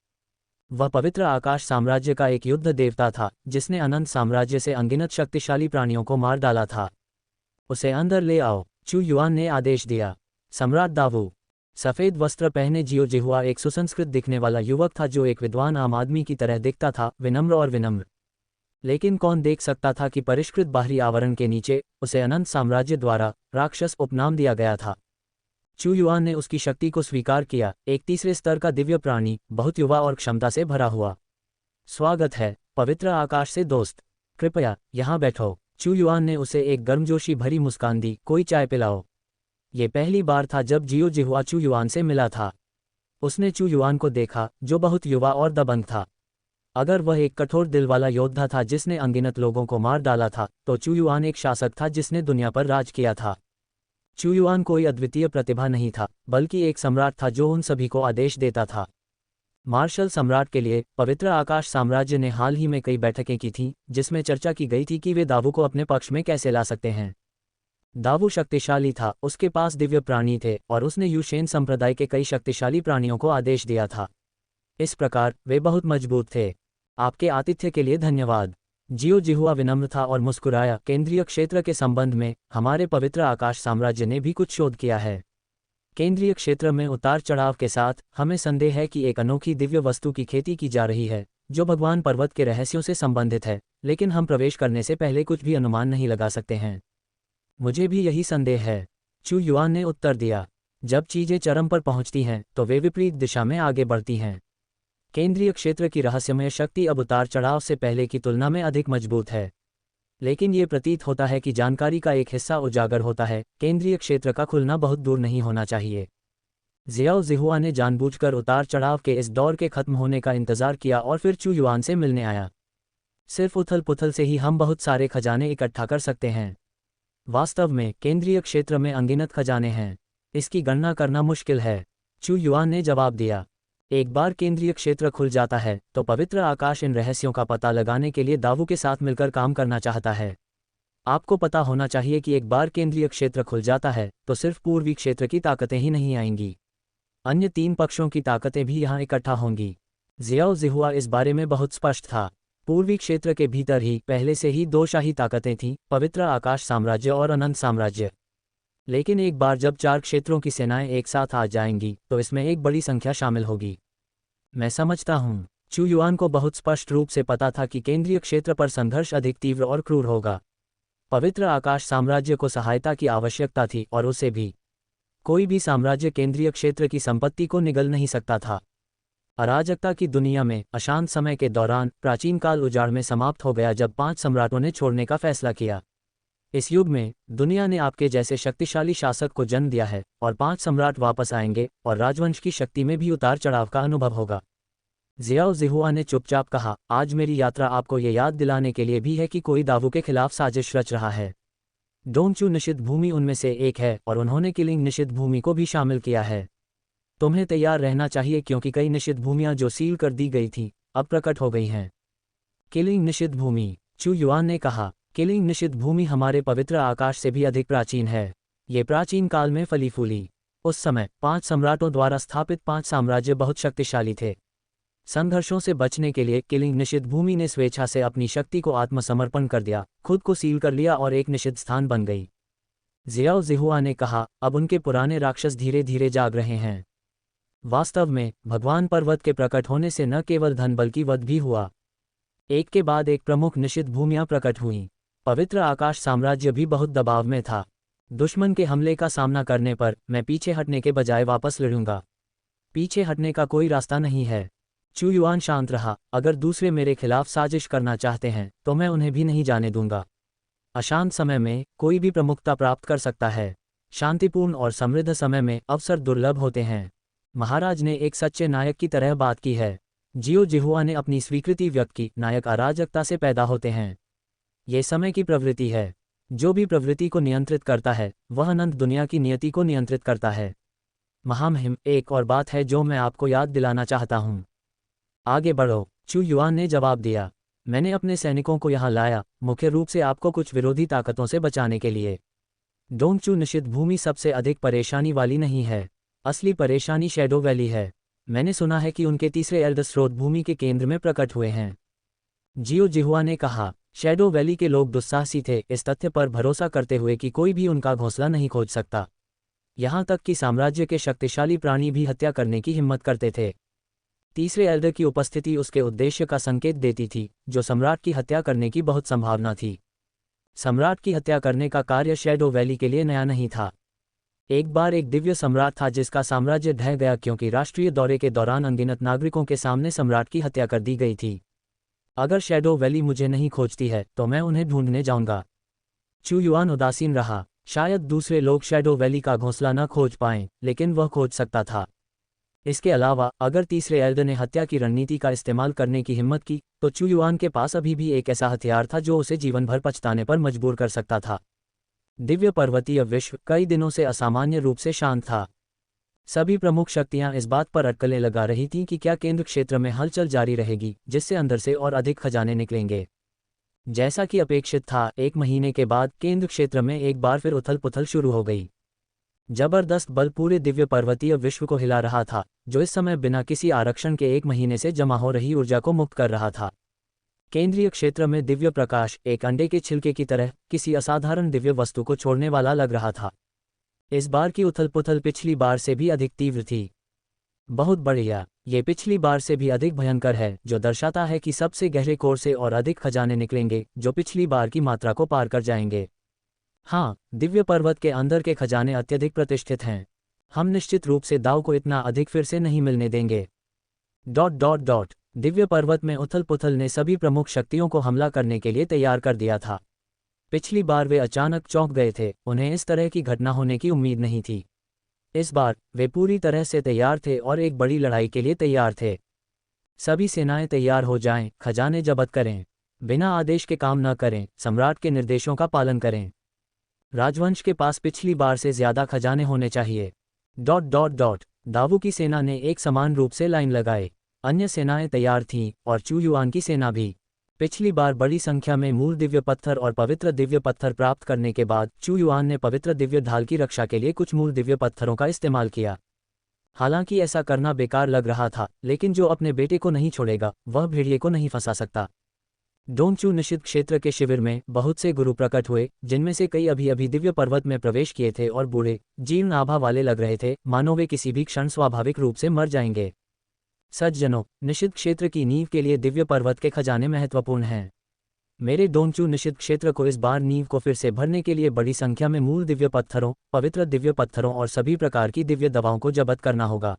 वह पवित्र आकाश साम्राज्य का एक युद्ध देवता था, जिसने अनंत साम्राज्य से अनगिनत शक्तिशाली प्राणियों को मार डाला था। उसे अंदर ले आओ, चू युआन ने आदेश दिया। सम्राट दावू। सफ़ेद वस्त्र पहने जियो जिहुआ एक सुसंस्कृत दिखने वाला युवक था जो एक विद्वान आम आदमी की तरह दिखता था, विनम्र और विनम्र। लेकिन कौन देख सकता था कि परिष्कृत बाहरी आवरण के नीचे उसे अनंत साम्राज्य द्वारा राक्षस उपनाम दिया गया था। चू युआन ने उसकी शक्ति को स्वीकार किया, एक तीसरे स्तर का दिव्य प्राणी, बहुत युवा और क्षमता से भरा हुआ। स्वागत है, पवित्र आकाश से दोस्त। कृपया यहाँ बैठो। चू युआन ने उसे एक गर्मजोशी भरी मुस्कान दी। कोई चाय पिलाओ। ये पहली बार था जब जियो जिहुआ चू युआन से मिला था। उसने चू युआन को देखा, जो बहुत युवा और दबंग था। अगर वह एक कठोर दिल वाला योद्धा था जिसने अनगिनत लोगों को मार डाला था, तो चू युआन एक शासक था जिसने दुनिया पर राज किया था। चू युआन कोई अद्वितीय प्रतिभा नहीं था, बल्कि एक सम्राट था जो उन सभी को आदेश देता था। मार्शल सम्राट के लिए पवित्र आकाश साम्राज्य ने हाल ही में कई बैठकें की थीं, जिसमें चर्चा की गई थी कि वे दावू को अपने पक्ष में कैसे ला सकते हैं। दावू शक्तिशाली था, उसके पास दिव्य प्राणी थे और उसने यूशेन संप्रदाय के कई शक्तिशाली प्राणियों को आदेश दिया था। इस प्रकार वे बहुत मजबूत थे। आपके आतिथ्य के लिए धन्यवाद। जियो जिहुआ विनम्र था और मुस्कुराया। केंद्रीय क्षेत्र के संबंध में हमारे पवित्र आकाश साम्राज्य ने भी कुछ शोध किया है। केंद्रीय क्षेत्र में उतार चढ़ाव के साथ हमें संदेह है कि एक अनोखी दिव्य वस्तु की खेती की जा रही है, जो भगवान पर्वत के रहस्यों से संबंधित है, लेकिन हम प्रवेश करने से पहले कुछ भी अनुमान नहीं लगा सकते हैं। मुझे भी यही संदेह है, चू युआन ने उत्तर दिया। जब चीजें चरम पर पहुंचती हैं तो वे विपरीत दिशा में आगे बढ़ती हैं। केंद्रीय क्षेत्र की रहस्यमय शक्ति अब उतार चढ़ाव से पहले की तुलना में अधिक मजबूत है, लेकिन ये प्रतीत होता है कि जानकारी का एक हिस्सा उजागर होता है। केंद्रीय क्षेत्र का खुलना बहुत दूर नहीं होना चाहिए। जियाओ जिहुआ ने जानबूझकर उतार चढ़ाव के इस दौर के खत्म होने का इंतजार किया और फिर चू युआन से मिलने आया। सिर्फ उथल पुथल से ही हम बहुत सारे खजाने इकट्ठा कर सकते हैं। वास्तव में केंद्रीय क्षेत्र में अनगिनत खजाने हैं, इसकी गणना करना मुश्किल है, चू युआन ने जवाब दिया। एक बार केंद्रीय क्षेत्र खुल जाता है तो पवित्र आकाश इन रहस्यों का पता लगाने के लिए दावू के साथ मिलकर काम करना चाहता है। आपको पता होना चाहिए कि एक बार केंद्रीय क्षेत्र खुल जाता है तो सिर्फ पूर्वी क्षेत्र की ताकतें ही नहीं आएंगी, अन्य 3 पक्षों की ताकतें भी यहाँ इकट्ठा होंगी। जियाओ जिहुआ इस बारे में बहुत स्पष्ट था। पूर्वी क्षेत्र के भीतर ही पहले से ही 2 शाही ताकतें थीं, पवित्र आकाश साम्राज्य और अनंत साम्राज्य। लेकिन एक बार जब 4 क्षेत्रों की सेनाएं एक साथ आ जाएंगी तो इसमें एक बड़ी संख्या शामिल होगी। मैं समझता हूँ। चू युआन को बहुत स्पष्ट रूप से पता था कि केंद्रीय क्षेत्र पर संघर्ष अधिक तीव्र और क्रूर होगा। पवित्र आकाश साम्राज्य को सहायता की आवश्यकता थी और उसे भी। कोई भी साम्राज्य केंद्रीय क्षेत्र की संपत्ति को निगल नहीं सकता था। अराजकता की दुनिया में अशांत समय के दौरान प्राचीन काल उजाड़ में समाप्त हो गया जब 5 सम्राटों ने छोड़ने का फैसला किया। इस युग में दुनिया ने आपके जैसे शक्तिशाली शासक को जन्म दिया है और 5 सम्राट वापस आएंगे और राजवंश की शक्ति में भी उतार चढ़ाव का अनुभव होगा। जियाओ जिहुआ ने चुपचाप कहा, आज मेरी यात्रा आपको ये याद दिलाने के लिए भी है कि कोई दावू के खिलाफ साजिश रच रहा है। डोंगचू निषिद्ध भूमि उनमें से एक है और उन्होंने किलिंग निषिद्ध भूमि को भी शामिल किया है। तुम्हें तैयार रहना चाहिए क्योंकि कई निषिद्ध भूमियां जो सील कर दी गई थीं अब प्रकट हो गई हैं। किलिंग निषिद्ध भूमि, चू युआन ने कहा। किलिंग निषिद्ध भूमि हमारे पवित्र आकाश से भी अधिक प्राचीन है। ये प्राचीन काल में फली फूली। उस समय 5 सम्राटों द्वारा स्थापित 5 साम्राज्य बहुत शक्तिशाली थे। संघर्षों से बचने के लिए किलिंग निषिद्ध भूमि ने स्वेच्छा से अपनी शक्ति को आत्मसमर्पण कर दिया, खुद को सील कर लिया और एक निषिद्ध स्थान बन गई। जियाओ जिहुआ ने कहा, अब उनके पुराने राक्षस धीरे धीरे जाग रहे हैं। वास्तव में भगवान पर्वत के प्रकट होने से न केवल धन बल्कि वध भी हुआ। एक के बाद एक प्रमुख निषिद्ध भूमियां प्रकट हुईं। पवित्र आकाश साम्राज्य भी बहुत दबाव में था। दुश्मन के हमले का सामना करने पर मैं पीछे हटने के बजाय वापस लड़ूंगा। पीछे हटने का कोई रास्ता नहीं है। चू युआन शांत रहा, अगर दूसरे मेरे खिलाफ साजिश करना चाहते हैं तो मैं उन्हें भी नहीं जाने दूंगा। अशांत समय में कोई भी प्रमुखता प्राप्त कर सकता है। शांतिपूर्ण और समृद्ध समय में अवसर दुर्लभ होते हैं। महाराज ने एक सच्चे नायक की तरह बात की है। जियो जिहुआ ने अपनी स्वीकृति व्यक्त की, नायक अराजकता से पैदा होते हैं। ये समय की प्रवृत्ति है। जो भी प्रवृत्ति को नियंत्रित करता है वह अनंत दुनिया की नियति को नियंत्रित करता है। महामहिम, एक और बात है जो मैं आपको याद दिलाना चाहता हूँ। आगे बढ़ो, चू युआन ने जवाब दिया। मैंने अपने सैनिकों को यहाँ लाया, मुख्य रूप से आपको कुछ विरोधी ताकतों से बचाने के लिए। डोंगचू निषिद्ध भूमि सबसे अधिक परेशानी वाली नहीं है। असली परेशानी शैडो वैली है। मैंने सुना है कि उनके तीसरे एल्ड स्रोत भूमि के केंद्र में प्रकट हुए हैं। जियो जिहुआ ने कहा, शैडो वैली के लोग दुस्साहसी थे, इस तथ्य पर भरोसा करते हुए कि कोई भी उनका घोंसला नहीं खोज सकता। यहाँ तक कि साम्राज्य के शक्तिशाली प्राणी भी हत्या करने की हिम्मत करते थे। तीसरे एल्डर की उपस्थिति उसके उद्देश्य का संकेत देती थी, जो सम्राट की हत्या करने की बहुत संभावना थी। सम्राट की हत्या करने का कार्य शैडो वैली के लिए नया नहीं था। एक बार एक दिव्य सम्राट था जिसका साम्राज्य ढह गया क्योंकि राष्ट्रीय दौरे के दौरान अनगिनत नागरिकों के सामने सम्राट की हत्या कर दी गई थी। अगर शैडो वैली मुझे नहीं खोजती है तो मैं उन्हें ढूंढने जाऊंगा। चू युआन उदासीन रहा। शायद दूसरे लोग शैडो वैली का घोंसला न खोज पाएं, लेकिन वह खोज सकता था। इसके अलावा अगर तीसरे एल्डर ने हत्या की रणनीति का इस्तेमाल करने की हिम्मत की तो चू युआन के पास अभी भी एक ऐसा हथियार था जो उसे जीवन भर पछताने पर मजबूर कर सकता था। दिव्य पर्वतीय विश्व कई दिनों से असामान्य रूप से शांत था। सभी प्रमुख शक्तियां इस बात पर अटकलें लगा रही थीं कि क्या केंद्र क्षेत्र में हलचल जारी रहेगी, जिससे अंदर से और अधिक खजाने निकलेंगे। जैसा कि अपेक्षित था, एक महीने के बाद केंद्र क्षेत्र में एक बार फिर उथल पुथल शुरू हो गई। जबरदस्त बल पूरे दिव्य पर्वतीय विश्व को हिला रहा था, जो इस समय बिना किसी आरक्षण के एक महीने से जमा हो रही ऊर्जा को मुक्त कर रहा था। केंद्रीय क्षेत्र में दिव्य प्रकाश एक अंडे के छिलके की तरह किसी असाधारण दिव्य वस्तु को छोड़ने वाला लग रहा था। इस बार की उथल पुथल पिछली बार से भी अधिक तीव्र थी। बहुत बढ़िया, ये पिछली बार से भी अधिक भयंकर है, जो दर्शाता है कि सबसे गहरे कोर से और अधिक खजाने निकलेंगे जो पिछली बार की मात्रा को पार कर जाएंगे। हाँ, दिव्य पर्वत के अंदर के खजाने अत्यधिक प्रतिष्ठित हैं। हम निश्चित रूप से दाव को इतना अधिक फिर से नहीं मिलने देंगे। ... दिव्य पर्वत में उथल पुथल ने सभी प्रमुख शक्तियों को हमला करने के लिए तैयार कर दिया था। पिछली बार वे अचानक चौंक गए थे, उन्हें इस तरह की घटना होने की उम्मीद नहीं थी। इस बार वे पूरी तरह से तैयार थे और एक बड़ी लड़ाई के लिए तैयार थे। सभी सेनाएं तैयार हो जाएं, खजाने जब्त करें। बिना आदेश के काम न करें, सम्राट के निर्देशों का पालन करें। राजवंश के पास पिछली बार से ज्यादा खजाने होने चाहिए। ... दावू की सेना ने एक समान रूप से लाइन लगाई। अन्य सेनाएं तैयार थीं और चू युआन की सेना भी। पिछली बार बड़ी संख्या में मूल दिव्य पत्थर और पवित्र दिव्य पत्थर प्राप्त करने के बाद चू युआन ने पवित्र दिव्य ढाल की रक्षा के लिए कुछ मूल दिव्य पत्थरों का इस्तेमाल किया। हालांकि ऐसा करना बेकार लग रहा था, लेकिन जो अपने बेटे को नहीं छोड़ेगा वह भेड़िए को नहीं फंसा सकता। डोंगचू निषिद्ध क्षेत्र के शिविर में बहुत से गुरु प्रकट हुए, जिनमें से कई अभी अभी दिव्य पर्वत में प्रवेश किए थे और बूढ़े जीर्ण आभा वाले लग रहे थे, मानो वे किसी भी क्षण स्वाभाविक रूप से मर जाएंगे। सज्जनों, निषिद्ध क्षेत्र की नींव के लिए दिव्य पर्वत के खजाने महत्वपूर्ण हैं। मेरे डोंगचू निषिद्ध क्षेत्र को इस बार नींव को फिर से भरने के लिए बड़ी संख्या में मूल दिव्य पत्थरों, पवित्र दिव्य पत्थरों और सभी प्रकार की दिव्य दवाओं को जब्त करना होगा।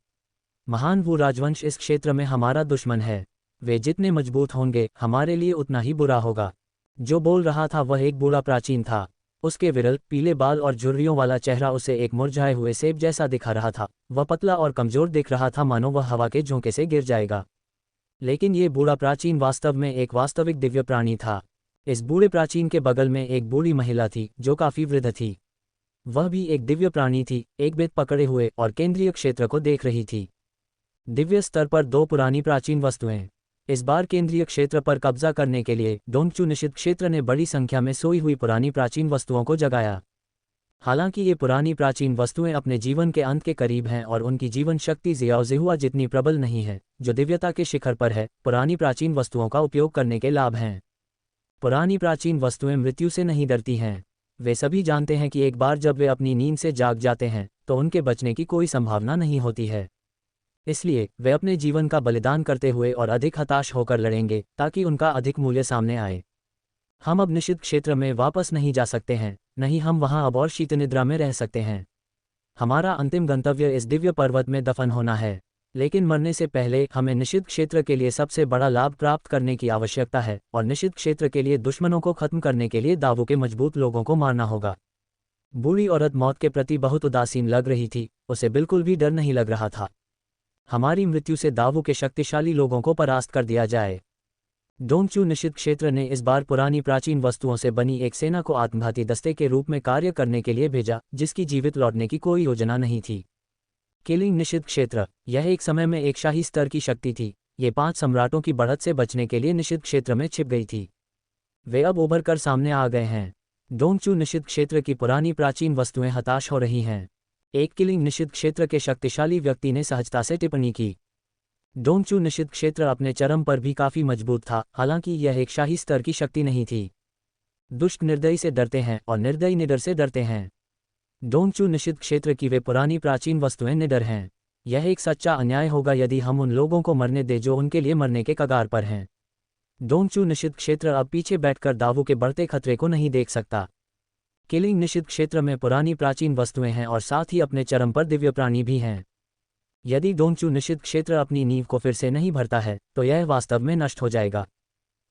महान वू राजवंश इस क्षेत्र में हमारा दुश्मन है। वे जितने मजबूत होंगे हमारे लिए उतना ही बुरा होगा। जो बोल रहा था वह एक बूढ़ा प्राचीन था। उसके विरल पीले बाल और झुर्रियों वाला चेहरा उसे एक मुरझाए हुए सेब जैसा दिखा रहा था। वह पतला और कमजोर दिख रहा था, मानो वह हवा के झोंके से गिर जाएगा। लेकिन ये बूढ़ा प्राचीन वास्तव में एक वास्तविक दिव्य प्राणी था। इस बूढ़े प्राचीन के बगल में एक बूढ़ी महिला थी जो काफी वृद्ध थी। वह भी एक दिव्य प्राणी थी, एक बेत पकड़े हुए और केंद्रीय क्षेत्र को देख रही थी। दिव्य स्तर पर दो पुरानी प्राचीन वस्तुएं। इस बार केंद्रीय क्षेत्र पर कब्जा करने के लिए डोंगचू निषिद्ध क्षेत्र ने बड़ी संख्या में सोई हुई पुरानी प्राचीन वस्तुओं को जगाया। हालांकि ये पुरानी प्राचीन वस्तुएं अपने जीवन के अंत के करीब हैं और उनकी जीवन शक्ति ज़ियाओ-ज़िहुआ जितनी प्रबल नहीं है, जो दिव्यता के शिखर पर है। पुरानी प्राचीन वस्तुओं का उपयोग करने के लाभ हैं। पुरानी प्राचीन वस्तुएं मृत्यु से नहीं डरती हैं। वे सभी जानते हैं कि एक बार जब वे अपनी नींद से जाग जाते हैं तो उनके बचने की कोई संभावना नहीं होती है। इसलिए वे अपने जीवन का बलिदान करते हुए और अधिक हताश होकर लड़ेंगे ताकि उनका अधिक मूल्य सामने आए। हम अब निषिद्ध क्षेत्र में वापस नहीं जा सकते हैं, नहीं हम वहां अब और शीतनिद्रा में रह सकते हैं। हमारा अंतिम गंतव्य इस दिव्य पर्वत में दफन होना है, लेकिन मरने से पहले हमें निषिद्ध क्षेत्र के लिए सबसे बड़ा लाभ प्राप्त करने की आवश्यकता है और निषिद्ध क्षेत्र के लिए दुश्मनों को खत्म करने के लिए दावों के मजबूत लोगों को मारना होगा। बूढ़ी औरत मौत के प्रति बहुत उदासीन लग रही थी, उसे बिल्कुल भी डर नहीं लग रहा था। हमारी मृत्यु से दावों के शक्तिशाली लोगों को परास्त कर दिया जाए। डोंगचू निषिद्ध क्षेत्र ने इस बार पुरानी प्राचीन वस्तुओं से बनी एक सेना को आत्मघाती दस्ते के रूप में कार्य करने के लिए भेजा, जिसकी जीवित लौटने की कोई योजना नहीं थी। किलिंग निषिद्ध क्षेत्र, यह एक समय में एक शाही स्तर की शक्ति थी। ये 5 सम्राटों की बढ़त से बचने के लिए निषिद्ध क्षेत्र में छिप गई थी। वे अब उभर कर सामने आ गए हैं। डोंगचू निषिद्ध क्षेत्र की पुरानी प्राचीन वस्तुएं हताश हो रही हैं। एक किलिंग निषिद्ध क्षेत्र के शक्तिशाली व्यक्ति ने सहजता से टिप्पणी की। डोंगचू निषिद्ध क्षेत्र अपने चरम पर भी काफी मजबूत था, हालांकि यह एक शाही स्तर की शक्ति नहीं थी। दुष्ट निर्दयी से डरते हैं और निर्दयी निडर से डरते हैं। डोंगचू निषिद्ध क्षेत्र की वे पुरानी प्राचीन वस्तुएं निडर हैं। यह एक सच्चा अन्याय होगा यदि हम उन लोगों को मरने दें जो उनके लिए मरने के कगार पर हैं। डोंगचू निषिद्ध क्षेत्र अब पीछे बैठकर दावों के बढ़ते खतरे को नहीं देख सकता। किलिंग निषिद्ध क्षेत्र में पुरानी प्राचीन वस्तुएं हैं और साथ ही अपने चरम पर दिव्य प्राणी भी हैं। यदि डोंगचू निषिद्ध क्षेत्र अपनी नींव को फिर से नहीं भरता है तो यह वास्तव में नष्ट हो जाएगा।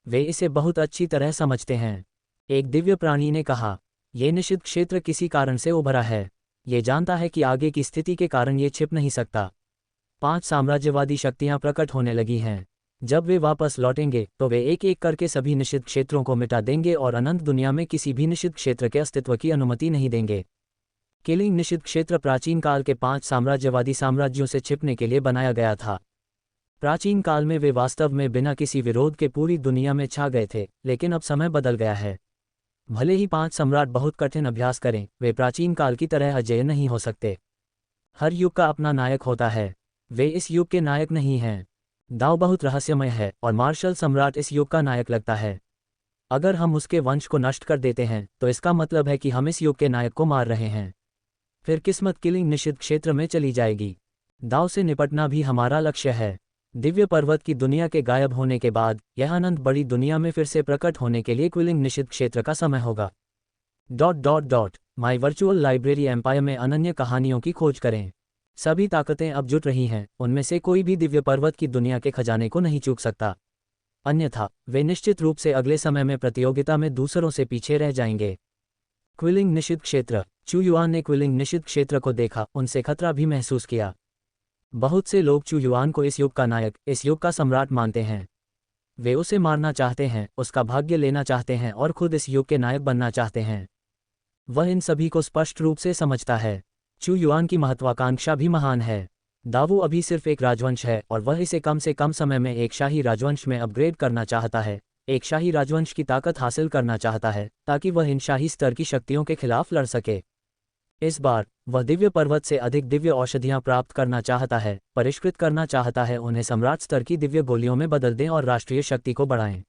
वे इसे बहुत अच्छी तरह समझते हैं। एक दिव्य प्राणी ने कहा, ये निषिद्ध क्षेत्र किसी कारण से उभरा है। ये जानता है कि आगे की स्थिति के कारण ये छिप नहीं सकता। 5 साम्राज्यवादी शक्तियां प्रकट होने लगी हैं। जब वे वापस लौटेंगे तो वे एक एक करके सभी निषिद्ध क्षेत्रों को मिटा देंगे और अनंत दुनिया में किसी भी निषिद्ध क्षेत्र के अस्तित्व की अनुमति नहीं देंगे। किलिंग निषिद्ध क्षेत्र प्राचीन काल के 5 साम्राज्यवादी साम्राज्यों से छिपने के लिए बनाया गया था। प्राचीन काल में वे वास्तव में बिना किसी विरोध के पूरी दुनिया में छा गए थे, लेकिन अब समय बदल गया है। भले ही 5 सम्राट बहुत कठिन अभ्यास करें, वे प्राचीन काल की तरह अजेय नहीं हो सकते। हर युग का अपना नायक होता है। वे इस युग के नायक नहीं हैं। दाव बहुत रहस्यमय है और मार्शल सम्राट इस युग का नायक लगता है। अगर हम उसके वंश को नष्ट कर देते हैं तो इसका मतलब है कि हम इस युग के नायक को मार रहे हैं। फिर किस्मत किलिंग निषिद्ध क्षेत्र में चली जाएगी। दाव से निपटना भी हमारा लक्ष्य है। दिव्य पर्वत की दुनिया के गायब होने के बाद यह अनंत बड़ी दुनिया में फिर से प्रकट होने के लिए किलिंग निषिद्ध क्षेत्र का समय होगा। माई वर्चुअल लाइब्रेरी एम्पायर में अनन्य कहानियों की खोज करें। सभी ताकतें अब जुट रही हैं, उनमें से कोई भी दिव्य पर्वत की दुनिया के खजाने को नहीं चूक सकता, अन्यथा वे निश्चित रूप से अगले समय में प्रतियोगिता में दूसरों से पीछे रह जाएंगे। क्विलिंग निषिद्ध क्षेत्र। चू युआन ने क्विलिंग निषिद्ध क्षेत्र को देखा, उनसे खतरा भी महसूस किया। बहुत से लोग चू युआन को इस युग का नायक, इस युग का सम्राट मानते हैं। वे उसे मारना चाहते हैं, उसका भाग्य लेना चाहते हैं और खुद इस युग के नायक बनना चाहते हैं। वह इन सभी को स्पष्ट रूप से समझता है। चू युआन की महत्वाकांक्षा भी महान है। दावू अभी सिर्फ एक राजवंश है और वह इसे कम से कम समय में एक शाही राजवंश में अपग्रेड करना चाहता है, एक शाही राजवंश की ताकत हासिल करना चाहता है ताकि वह इन शाही स्तर की शक्तियों के खिलाफ लड़ सके। इस बार वह दिव्य पर्वत से अधिक दिव्य औषधियां प्राप्त करना चाहता है, परिष्कृत करना चाहता है, उन्हें सम्राट स्तर की दिव्य गोलियों में बदल दें और राष्ट्रीय शक्ति को बढ़ाएं।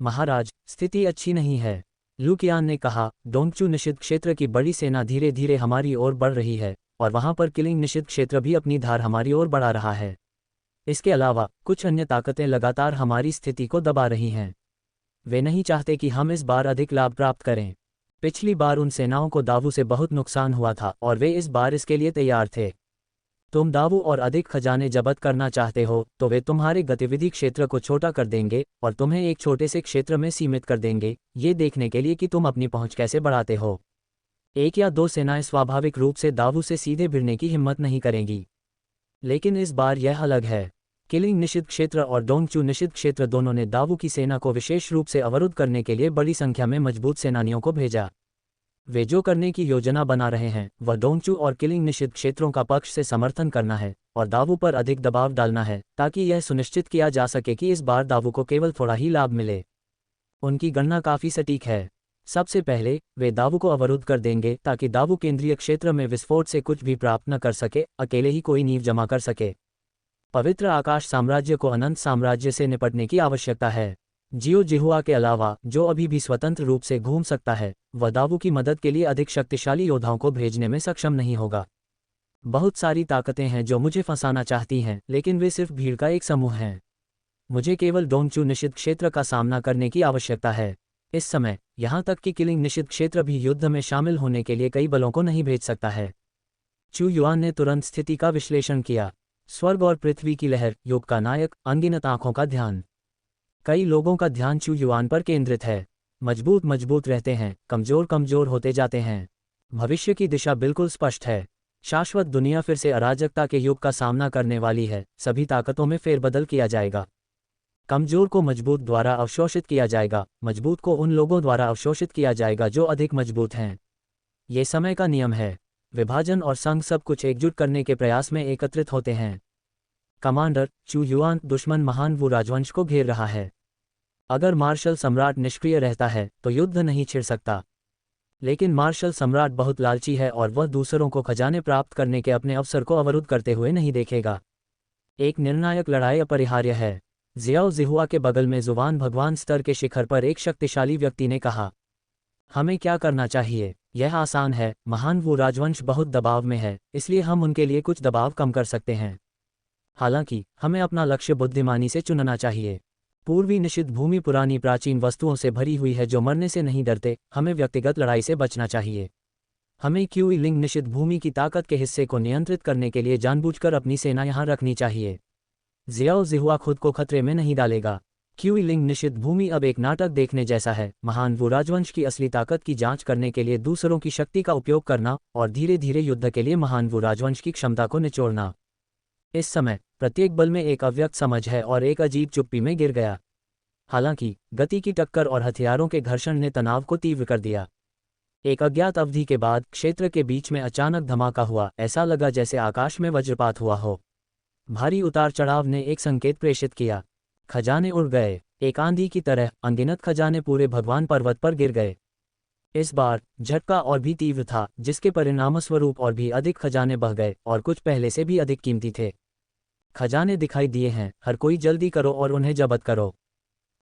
महाराज, स्थिति अच्छी नहीं है, लू क़ियान ने कहा। डोंगचू निषिद्ध क्षेत्र की बड़ी सेना धीरे धीरे हमारी ओर बढ़ रही है और वहां पर किलिंग निषिद्ध क्षेत्र भी अपनी धार हमारी ओर बढ़ा रहा है। इसके अलावा कुछ अन्य ताकतें लगातार हमारी स्थिति को दबा रही हैं। वे नहीं चाहते कि हम इस बार अधिक लाभ प्राप्त करें। पिछली बार उन सेनाओं को दावू से बहुत नुकसान हुआ था और वे इस बार इसके लिए तैयार थे। तुम दावू और अधिक खजाने जब्त करना चाहते हो तो वे तुम्हारे गतिविधि क्षेत्र को छोटा कर देंगे और तुम्हें एक छोटे से क्षेत्र में सीमित कर देंगे, ये देखने के लिए कि तुम अपनी पहुंच कैसे बढ़ाते हो। 1 या 2 सेनाएं स्वाभाविक रूप से दावू से सीधे भिड़ने की हिम्मत नहीं करेंगी, लेकिन इस बार यह अलग है। किलिंग निषिद्ध क्षेत्र और डोंगचू निषिद्ध क्षेत्र दोनों ने दावू की सेना को विशेष रूप से अवरुद्ध करने के लिए बड़ी संख्या में मजबूत सेनानियों को भेजा। वे जो करने की योजना बना रहे हैं वह डोंगचू और किलिंग निषिद्ध क्षेत्रों का पक्ष से समर्थन करना है और दावू पर अधिक दबाव डालना है ताकि यह सुनिश्चित किया जा सके कि इस बार दावू को केवल थोड़ा ही लाभ मिले। उनकी गणना काफी सटीक है। सबसे पहले वे दावू को अवरुद्ध कर देंगे ताकि दावू केंद्रीय क्षेत्र में विस्फोट से कुछ भी प्राप्त न कर सके, अकेले ही कोई नींव जमा कर सके। पवित्र आकाश साम्राज्य को अनंत साम्राज्य से निपटने की आवश्यकता है। जियो जिहुआ के अलावा जो अभी भी स्वतंत्र रूप से घूम सकता है, वह दावू की मदद के लिए अधिक शक्तिशाली योद्धाओं को भेजने में सक्षम नहीं होगा। बहुत सारी ताकतें हैं जो मुझे फंसाना चाहती हैं, लेकिन वे सिर्फ भीड़ का एक समूह हैं। मुझे केवल डोंगचू निषिद्ध क्षेत्र का सामना करने की आवश्यकता है। इस समय यहाँ तक कि किलिंग निषिद्ध क्षेत्र भी युद्ध में शामिल होने के लिए कई बलों को नहीं भेज सकता है। चू युआन ने तुरंत स्थिति का विश्लेषण किया। स्वर्ग और पृथ्वी की लहर, युग का नायक, अनगिनत आंखों का ध्यान। कई लोगों का ध्यान चू युआन पर केंद्रित है। मजबूत मजबूत रहते हैं, कमजोर कमजोर होते जाते हैं। भविष्य की दिशा बिल्कुल स्पष्ट है। शाश्वत दुनिया फिर से अराजकता के युग का सामना करने वाली है। सभी ताकतों में फेरबदल किया जाएगा। कमजोर को मजबूत द्वारा अवशोषित किया जाएगा, मजबूत को उन लोगों द्वारा अवशोषित किया जाएगा जो अधिक मजबूत हैं। ये समय का नियम है। विभाजन और संघ सब कुछ एकजुट करने के प्रयास में एकत्रित होते हैं। कमांडर, चू युआन दुश्मन महान वू राजवंश को घेर रहा है। अगर मार्शल सम्राट निष्क्रिय रहता है तो युद्ध नहीं छिड़ सकता। लेकिन मार्शल सम्राट बहुत लालची है और वह दूसरों को खजाने प्राप्त करने के अपने अवसर को अवरुद्ध करते हुए नहीं देखेगा। एक निर्णायक लड़ाई अपरिहार्य है। जियाओ जिहुआ के बगल में जुबान भगवान स्तर के शिखर पर एक शक्तिशाली व्यक्ति ने कहा, हमें क्या करना चाहिए? यह आसान है। महान वू राजवंश बहुत दबाव में है, इसलिए हम उनके लिए कुछ दबाव कम कर सकते हैं। हालांकि हमें अपना लक्ष्य बुद्धिमानी से चुनना चाहिए। पूर्वी निषिद्ध भूमि पुरानी प्राचीन वस्तुओं से भरी हुई है जो मरने से नहीं डरते। हमें व्यक्तिगत लड़ाई से बचना चाहिए। हमें क्यूई लिंग निषिद्ध भूमि की ताकत के हिस्से को नियंत्रित करने के लिए जानबूझकर अपनी सेना यहाँ रखनी चाहिए। जियाओ जिहुआ खुद को खतरे में नहीं डालेगा। क्यूई लिंग निषिद्ध भूमि अब एक नाटक देखने जैसा है। महान वू राजवंश की असली ताकत की जांच करने के लिए दूसरों की शक्ति का उपयोग करना और धीरे धीरे युद्ध के लिए महान वू राजवंश की क्षमता को निचोड़ना। इस समय प्रत्येक बल में एक अव्यक्त समझ है और एक अजीब चुप्पी में गिर गया। हालांकि गति की टक्कर और हथियारों के घर्षण ने तनाव को तीव्र कर दिया। एक अज्ञात अवधि के बाद क्षेत्र के बीच में अचानक धमाका हुआ। ऐसा लगा जैसे आकाश में वज्रपात हुआ हो। भारी उतार चढ़ाव ने एक संकेत प्रेषित किया। खजाने उड़ गए। एक आंधी की तरह अनगिनत खजाने पूरे भगवान पर्वत पर गिर गए। इस बार झटका और भी तीव्र था, जिसके परिणामस्वरूप और भी अधिक खजाने बह गए और कुछ पहले से भी अधिक कीमती थे। खजाने दिखाई दिए हैं, हर कोई जल्दी करो और उन्हें जब्त करो।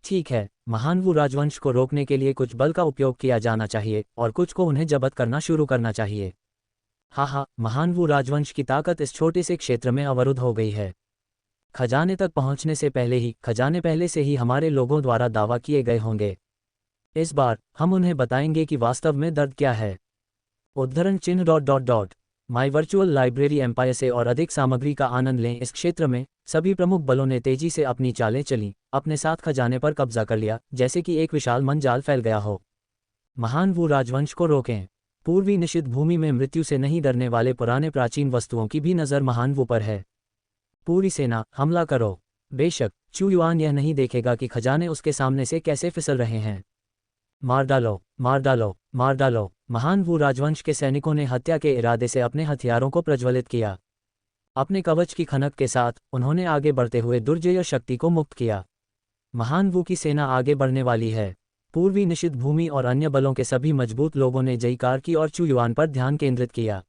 ठीक है, महान वू राजवंश को रोकने के लिए कुछ बल का उपयोग किया जाना चाहिए और कुछ को उन्हें जब्त करना शुरू करना चाहिए। हाँ, महान वू राजवंश की ताकत इस छोटे से क्षेत्र में अवरुद्ध हो गई है। खजाने तक पहुंचने से पहले ही खजाने पहले से ही हमारे लोगों द्वारा दावा किए गए होंगे। इस बार हम उन्हें बताएंगे कि वास्तव में दर्द क्या है। उद्धरण चिन्ह ... माई वर्चुअल लाइब्रेरी एम्पायर से और अधिक सामग्री का आनंद लें। इस क्षेत्र में सभी प्रमुख बलों ने तेजी से अपनी चालें चली, अपने साथ खजाने पर कब्जा कर लिया, जैसे कि एक विशाल मंजाल फैल गया हो। महान वू राजवंश को रोकें। पूर्वी निषिद्ध भूमि में मृत्यु से नहीं डरने वाले पुराने प्राचीन वस्तुओं की भी नज़र महान वू पर है। पूरी सेना हमला करो। बेशक चू युआन यह नहीं देखेगा कि खजाने उसके सामने से कैसे फिसल रहे हैं। मार डालो, मार डालो, मार डालो। महान वू राजवंश के सैनिकों ने हत्या के इरादे से अपने हथियारों को प्रज्वलित किया। अपने कवच की खनक के साथ उन्होंने आगे बढ़ते हुए दुर्जय शक्ति को मुक्त किया। महान वू की सेना आगे बढ़ने वाली है। पूर्वी निषिद्ध भूमि और अन्य बलों के सभी मजबूत लोगों ने जयकार की और चू युआन पर ध्यान केंद्रित किया।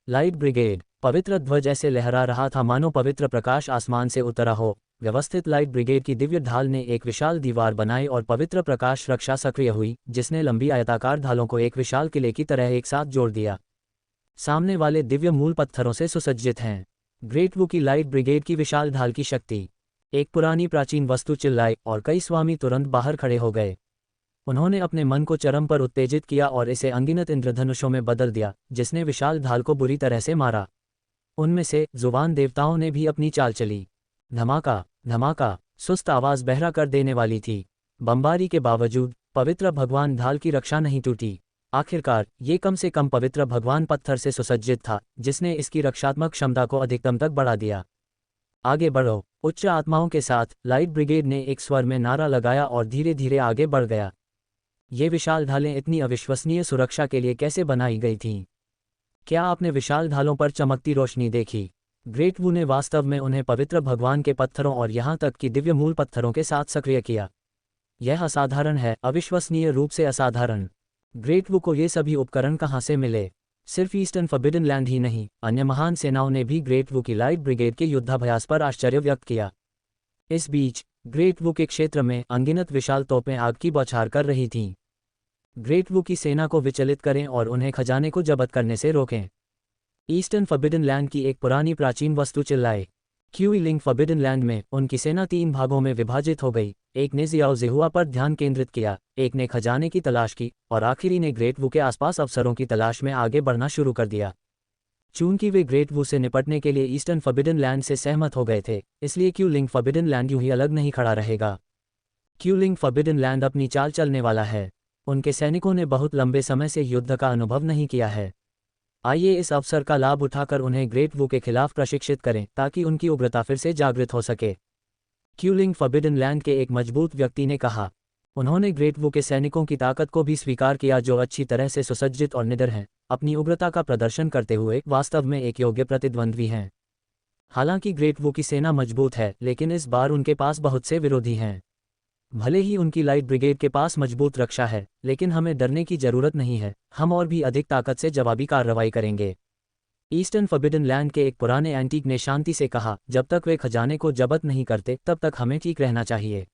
Light brigade. पवित्र ध्वज ऐसे लहरा रहा था मानो पवित्र प्रकाश आसमान से उतरा हो। व्यवस्थित लाइट ब्रिगेड की दिव्य ढाल ने एक विशाल दीवार बनाई और पवित्र प्रकाश रक्षा सक्रिय हुई, जिसने लंबी आयताकार ढालों को एक विशाल किले की तरह एक साथ जोड़ दिया। सामने वाले दिव्य मूल पत्थरों से सुसज्जित हैं। ग्रेट वू की लाइट ब्रिगेड की विशाल ढाल की शक्ति। एक पुरानी प्राचीन वस्तु चिल्लाई और कई स्वामी तुरंत बाहर खड़े हो गए। उन्होंने अपने मन को चरम पर उत्तेजित किया और इसे अनगिनत इंद्रधनुषों में बदल दिया, जिसने विशाल ढाल को बुरी तरह से मारा। उनमें से जुबान देवताओं ने भी अपनी चाल चली। धमाका धमाका। सुस्त आवाज बहरा कर देने वाली थी। बमबारी के बावजूद पवित्र भगवान ढाल की रक्षा नहीं टूटी। आखिरकार ये कम से कम पवित्र भगवान पत्थर से सुसज्जित था, जिसने इसकी रक्षात्मक क्षमता को अधिकतम तक बढ़ा दिया। आगे बढ़ो। उच्च आत्माओं के साथ लाइट ब्रिगेड ने एक स्वर में नारा लगाया और धीरे धीरे आगे बढ़ गया। ये विशाल ढालें इतनी अविश्वसनीय सुरक्षा के लिए कैसे बनाई गई थीं? क्या आपने विशाल ढालों पर चमकती रोशनी देखी? ग्रेट वू ने वास्तव में उन्हें पवित्र भगवान के पत्थरों और यहाँ तक कि दिव्य मूल पत्थरों के साथ सक्रिय किया। यह असाधारण है, अविश्वसनीय रूप से असाधारण। ग्रेट वू को ये सभी उपकरण कहाँ से मिले? सिर्फ ईस्टर्न फॉरबिडन लैंड ही नहीं, अन्य महान सेनाओं ने भी ग्रेट वू की लाइट ब्रिगेड के युद्धाभ्यास पर आश्चर्य व्यक्त किया। इस बीच ग्रेट वू के क्षेत्र में अनगिनत विशाल तोपें आग की बौछार कर रही थीं। ग्रेट वू की सेना को विचलित करें और उन्हें खजाने को जब्त करने से रोकें। ईस्टर्न फॉरबिडन लैंड की एक पुरानी प्राचीन वस्तु चिल्लाए। क्यूइलिंग फॉरबिडन लैंड में उनकी सेना 3 भागों में विभाजित हो गई। एक ने जियाओ जिहुआ पर ध्यान केंद्रित किया, एक ने खजाने की तलाश की और आखिरी ने ग्रेट वू के आसपास अवसरों की तलाश में आगे बढ़ना शुरू कर दिया। चूंकि वे ग्रेट वू से निपटने के लिए ईस्टर्न फॉरबिडन लैंड से सहमत हो गए थे, इसलिए क्यूइलिंग फॉरबिडन लैंड यूं ही अलग नहीं खड़ा रहेगा। क्यूइलिंग फॉरबिडन लैंड अपनी चाल चलने वाला है। उनके सैनिकों ने बहुत लंबे समय से युद्ध का अनुभव नहीं किया है। आइए इस अवसर का लाभ उठाकर उन्हें ग्रेट वू के खिलाफ प्रशिक्षित करें ताकि उनकी उग्रता फिर से जागृत हो सके। क्यूइलिंग फॉरबिडन लैंड के एक मजबूत व्यक्ति ने कहा। उन्होंने ग्रेट वू के सैनिकों की ताकत को भी स्वीकार किया जो अच्छी तरह से सुसज्जित और निडर हैं, अपनी उग्रता का प्रदर्शन करते हुए वास्तव में एक योग्य प्रतिद्वंद्वी हैं। हालांकि ग्रेट वू की सेना मजबूत है, लेकिन इस बार उनके पास बहुत से विरोधी हैं। भले ही उनकी लाइट ब्रिगेड के पास मजबूत रक्षा है, लेकिन हमें डरने की जरूरत नहीं है, हम और भी अधिक ताकत से जवाबी कार्रवाई करेंगे। ईस्टर्न फॉरबिडन लैंड के एक पुराने एंटीक ने शांति से कहा, जब तक वे खजाने को जब्त नहीं करते तब तक हमें ठीक रहना चाहिए।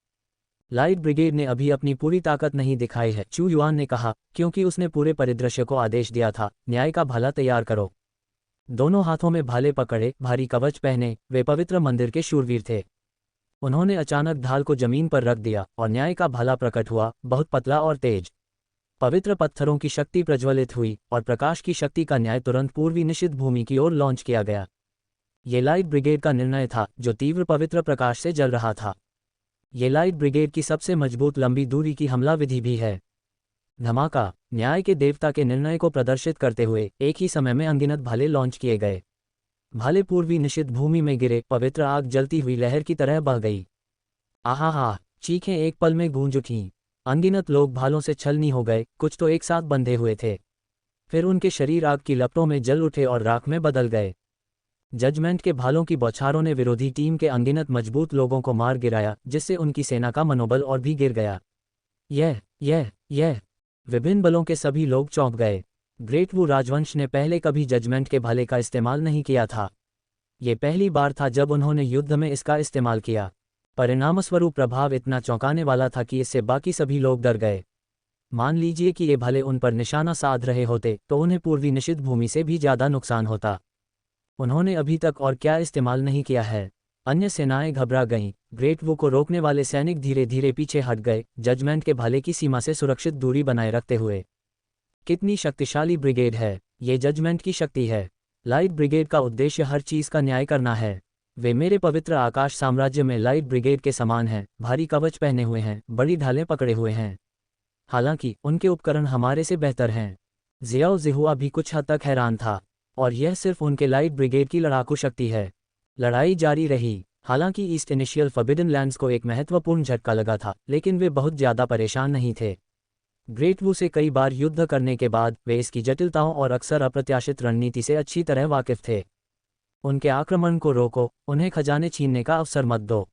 लाइट ब्रिगेड ने अभी अपनी पूरी ताकत नहीं दिखाई है, चू युआन ने कहा, क्योंकि उसने पूरे परिदृश्य को आदेश दिया था, न्याय का भाला तैयार करो। दोनों हाथों में भाले पकड़े, भारी कवच पहने, वे पवित्र मंदिर के शूरवीर थे। उन्होंने अचानक ढाल को जमीन पर रख दिया और न्याय का भाला प्रकट हुआ, बहुत पतला और तेज। पवित्र पत्थरों की शक्ति प्रज्वलित हुई और प्रकाश की शक्ति का न्याय तुरंत पूर्वी निषिद्ध भूमि की ओर लॉन्च किया गया। ये लाइट ब्रिगेड का निर्णय था, जो तीव्र पवित्र प्रकाश से जल रहा था। ये लाइट ब्रिगेड की सबसे मजबूत लंबी दूरी की हमला विधि भी है। धमाका! न्याय के देवता के निर्णय को प्रदर्शित करते हुए एक ही समय में अनगिनत भाले लॉन्च किए गए। भाले पूर्वी निषिद्ध भूमि में गिरे, पवित्र आग जलती हुई लहर की तरह बह गई। आहा! चीखें एक पल में गूंज उठीं। अनगिनत लोग भालों से छलनी हो गए, कुछ तो एक साथ बंधे हुए थे। फिर उनके शरीर आग की लपटों में जल उठे और राख में बदल गए। जजमेंट के भालों की बौछारों ने विरोधी टीम के अनगिनत मजबूत लोगों को मार गिराया, जिससे उनकी सेना का मनोबल और भी गिर गया। यह विभिन्न बलों के सभी लोग चौंक गए। ग्रेट वू राजवंश ने पहले कभी जजमेंट के भाले का इस्तेमाल नहीं किया था। ये पहली बार था जब उन्होंने युद्ध में इसका इस्तेमाल किया। परिणामस्वरूप प्रभाव इतना चौंकाने वाला था कि इससे बाकी सभी लोग डर गए। मान लीजिए कि ये भाले उन पर निशाना साध रहे होते तो उन्हें पूर्वी निषिद्ध भूमि से भी ज़्यादा नुकसान होता। उन्होंने अभी तक और क्या इस्तेमाल नहीं किया है। अन्य सेनाएं घबरा गईं। ग्रेट वू को रोकने वाले सैनिक धीरे धीरे पीछे हट गए, जजमेंट के भाले की सीमा से सुरक्षित दूरी बनाए रखते हुए। कितनी शक्तिशाली ब्रिगेड है! ये जजमेंट की शक्ति है। लाइट ब्रिगेड का उद्देश्य हर चीज़ का न्याय करना है। वे मेरे पवित्र आकाश साम्राज्य में लाइट ब्रिगेड के समान हैं, भारी कवच पहने हुए हैं, बड़ी ढालें पकड़े हुए हैं। हालांकि उनके उपकरण हमारे से बेहतर हैं। जियाओ जिहुआ भी कुछ हद तक हैरान था, और यह सिर्फ उनके लाइट ब्रिगेड की लड़ाकू शक्ति है। लड़ाई जारी रही। हालांकि ईस्ट इनिशियल फॉरबिडन लैंड्स को एक महत्वपूर्ण झटका लगा था, लेकिन वे बहुत ज़्यादा परेशान नहीं थे। ग्रेट वू से कई बार युद्ध करने के बाद वे इसकी जटिलताओं और अक्सर अप्रत्याशित रणनीति से अच्छी तरह वाकिफ थे। उनके आक्रमण को रोको, उन्हें खजाने छीनने का अवसर मत दो।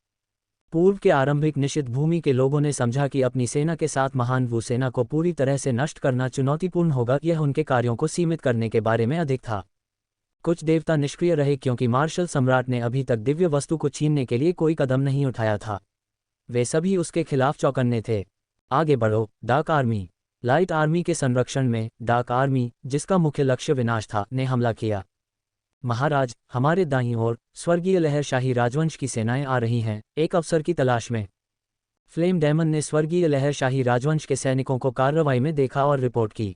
पूर्व के आरंभिक निषिद्ध भूमि के लोगों ने समझा कि अपनी सेना के साथ महान वू सेना को पूरी तरह से नष्ट करना चुनौतीपूर्ण होगा। यह उनके कार्यों को सीमित करने के बारे में अधिक था। कुछ देवता निष्क्रिय रहे क्योंकि मार्शल सम्राट ने अभी तक दिव्य वस्तु को छीनने के लिए कोई कदम नहीं उठाया था। वे सभी उसके खिलाफ चौकन्ने थे। आगे बढ़ो, डार्क आर्मी। लाइट आर्मी के संरक्षण में डार्क आर्मी, जिसका मुख्य लक्ष्य विनाश था, ने हमला किया। महाराज, हमारे दाईं ओर स्वर्गीय लहरशाही राजवंश की सेनाएं आ रही हैं, एक अवसर की तलाश में। फ्लेम डेमन ने स्वर्गीय लहरशाही राजवंश के सैनिकों को कार्रवाई में देखा और रिपोर्ट की।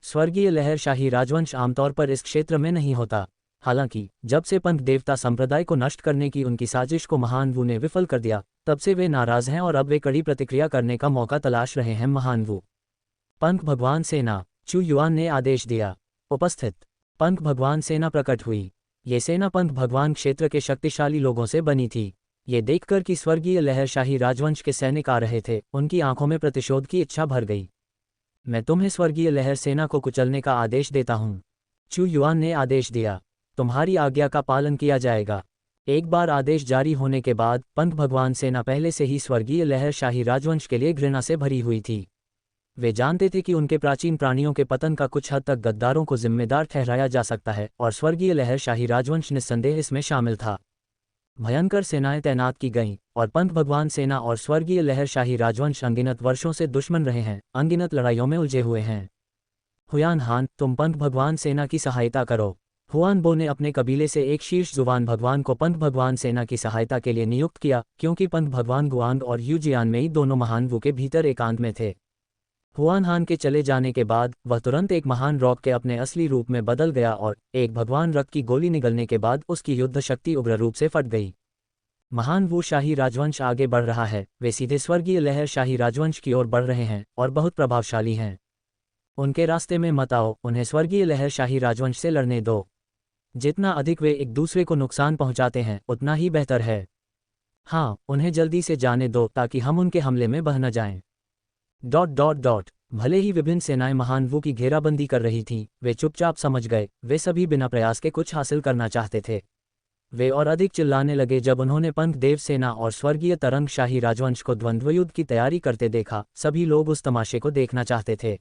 स्वर्गीय लहरशाही राजवंश आमतौर पर इस क्षेत्र में नहीं होता। हालांकि जब से पंथ देवता संप्रदाय को नष्ट करने की उनकी साजिश को महान वू ने विफल कर दिया, तब से वे नाराज हैं और अब वे कड़ी प्रतिक्रिया करने का मौका तलाश रहे हैं। महान वू पंथ भगवान सेना, चू युआन ने आदेश दिया। उपस्थित पंथ भगवान सेना प्रकट हुई। ये सेना पंथ भगवान क्षेत्र के शक्तिशाली लोगों से बनी थी। ये देखकर कि स्वर्गीय लहरशाही राजवंश के सैनिक आ रहे थे, उनकी आंखों में प्रतिशोध की इच्छा भर गई। मैं तुम्हें स्वर्गीय लहर सेना को कुचलने का आदेश देता हूँ, चू युआन ने आदेश दिया। तुम्हारी आज्ञा का पालन किया जाएगा। एक बार आदेश जारी होने के बाद पंथ भगवान सेना पहले से ही स्वर्गीय लहरशाही राजवंश के लिए घृणा से भरी हुई थी। वे जानते थे कि उनके प्राचीन प्राणियों के पतन का कुछ हद तक गद्दारों को जिम्मेदार ठहराया जा सकता है, और स्वर्गीय लहर शाही राजवंश निस्संदेह इसमें शामिल था। भयंकर सेनाएं तैनात की गईं, और पंथ भगवान सेना और स्वर्गीय लहर शाही राजवंश अनगिनत वर्षों से दुश्मन रहे हैं, अनगिनत लड़ाइयों में उलझे हुए हैं। हुयान हान, तुम पंथ भगवान सेना की सहायता करो। हुआन बो ने अपने कबीले से एक शीर्ष जुबान भगवान को पंथ भगवान सेना की सहायता के लिए नियुक्त किया, क्योंकि पंथ भगवान गुआंग और यूजियान में ही दोनों महान वू के भीतर एकांत में थे। हुआन हान के चले जाने के बाद वह तुरंत एक महान रॉक के अपने असली रूप में बदल गया, और एक भगवान रक्त की गोली निगलने के बाद उसकी युद्ध शक्ति उग्र रूप से फट गई। महान वू शाही राजवंश आगे बढ़ रहा है, वे सीधे स्वर्गीय लहर शाही राजवंश की ओर बढ़ रहे हैं और बहुत प्रभावशाली हैं। उनके रास्ते में मत आओ, उन्हें स्वर्गीय लहर शाही राजवंश से लड़ने दो। जितना अधिक वे एक दूसरे को नुकसान पहुंचाते हैं उतना ही बेहतर है। हाँ, उन्हें जल्दी से जाने दो ताकि हम उनके हमले में बह न जाएं। ... भले ही विभिन्न सेनाएं महान वू की घेराबंदी कर रही थीं, वे चुपचाप समझ गए, वे सभी बिना प्रयास के कुछ हासिल करना चाहते थे। वे और अधिक चिल्लाने लगे जब उन्होंने पंथ देव सेना और स्वर्गीय तरंग शाही राजवंश को द्वंद्वयुद्ध की तैयारी करते देखा। सभी लोग उस तमाशे को देखना चाहते थे।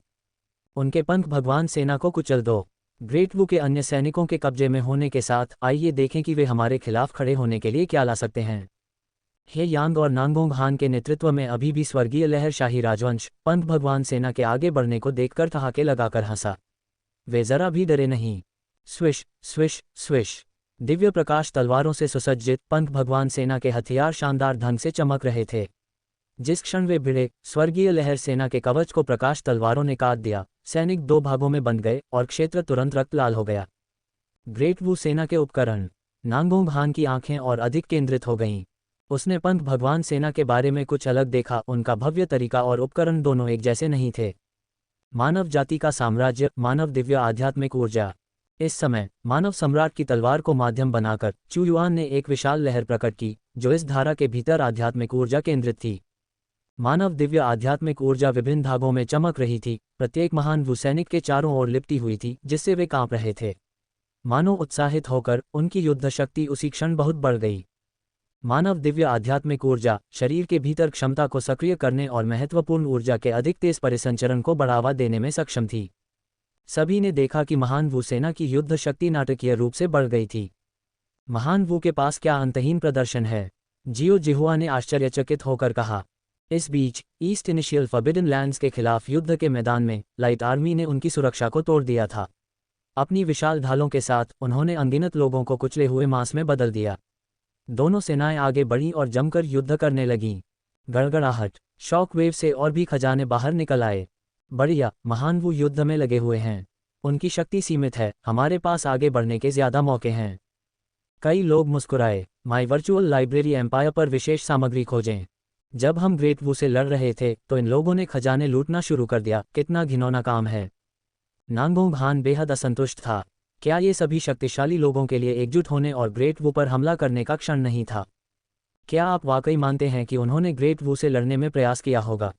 उनके पंथ भगवान सेना को कुचल दो। ग्रेट वू के अन्य सैनिकों के कब्जे में होने के साथ आइए देखें कि वे हमारे खिलाफ खड़े होने के लिए क्या ला सकते हैं। हे यांग और नांगोंग हान के नेतृत्व में अभी भी स्वर्गीय लहर शाही राजवंश पंथ भगवान सेना के आगे बढ़ने को देखकर ठहाके लगाकर हंसा। वे जरा भी डरे नहीं। Swish swish swish. Divya Prakash तलवारों से सुसज्जित पंथ भगवान सेना के हथियार शानदार ढंग से चमक रहे थे। जिस क्षण वे भिड़े, स्वर्गीय लहर सेना के कवच को प्रकाश तलवारों ने काट दिया। सैनिक दो भागों में बंट गए और क्षेत्र तुरंत रक्त लाल हो गया। ग्रेट वू सेना के उपकरण। नांगोंग हान की आंखें और अधिक केंद्रित हो गईं। उसने पंथ भगवान सेना के बारे में कुछ अलग देखा। उनका भव्य तरीका और उपकरण दोनों एक जैसे नहीं थे। मानव जाति का साम्राज्य, मानव दिव्य आध्यात्मिक ऊर्जा। इस समय मानव सम्राट की तलवार को माध्यम बनाकर चू युआन ने एक विशाल लहर प्रकट की, जो इस धारा के भीतर आध्यात्मिक ऊर्जा केंद्रित थी। मानव दिव्य आध्यात्मिक ऊर्जा विभिन्न धागों में चमक रही थी, प्रत्येक महान वू सैनिक के चारों ओर लिपटी हुई थी, जिससे वे कांप रहे थे। मानो उत्साहित होकर उनकी युद्ध शक्ति उसी क्षण बहुत बढ़ गई। मानव दिव्य आध्यात्मिक ऊर्जा शरीर के भीतर क्षमता को सक्रिय करने और महत्वपूर्ण ऊर्जा के अधिक तेज परिसंचरण को बढ़ावा देने में सक्षम थी। सभी ने देखा कि महान वू सेना की युद्ध शक्ति नाटकीय रूप से बढ़ गई थी। महान वू के पास क्या अंतहीन प्रदर्शन है, जियो जिहुआ ने आश्चर्यचकित होकर कहा। इस बीच ईस्ट इनिशियल फॉरबिडन लैंड्स के खिलाफ युद्ध के मैदान में लाइट आर्मी ने उनकी सुरक्षा को तोड़ दिया था। अपनी विशाल ढालों के साथ उन्होंने अनगिनत लोगों को कुचले हुए मांस में बदल दिया। दोनों सेनाएं आगे बढ़ीं और जमकर युद्ध करने लगीं। गड़गड़ाहट, शॉक वेव से और भी खजाने बाहर निकल आए। बढ़िया, महान वू युद्ध में लगे हुए हैं। उनकी शक्ति सीमित है, हमारे पास आगे बढ़ने के ज्यादा मौके हैं। कई लोग मुस्कुराए। माई वर्चुअल लाइब्रेरी एम्पायर पर विशेष सामग्री खोजें। जब हम ग्रेट वू से लड़ रहे थे तो इन लोगों ने खजाने लूटना शुरू कर दिया। कितना घिनौना काम है। नांगोंग हान बेहद असंतुष्ट था। क्या ये सभी शक्तिशाली लोगों के लिए एकजुट होने और ग्रेट वू पर हमला करने का क्षण नहीं था? क्या आप वाकई मानते हैं कि उन्होंने ग्रेट वू से लड़ने में प्रयास किया होगा?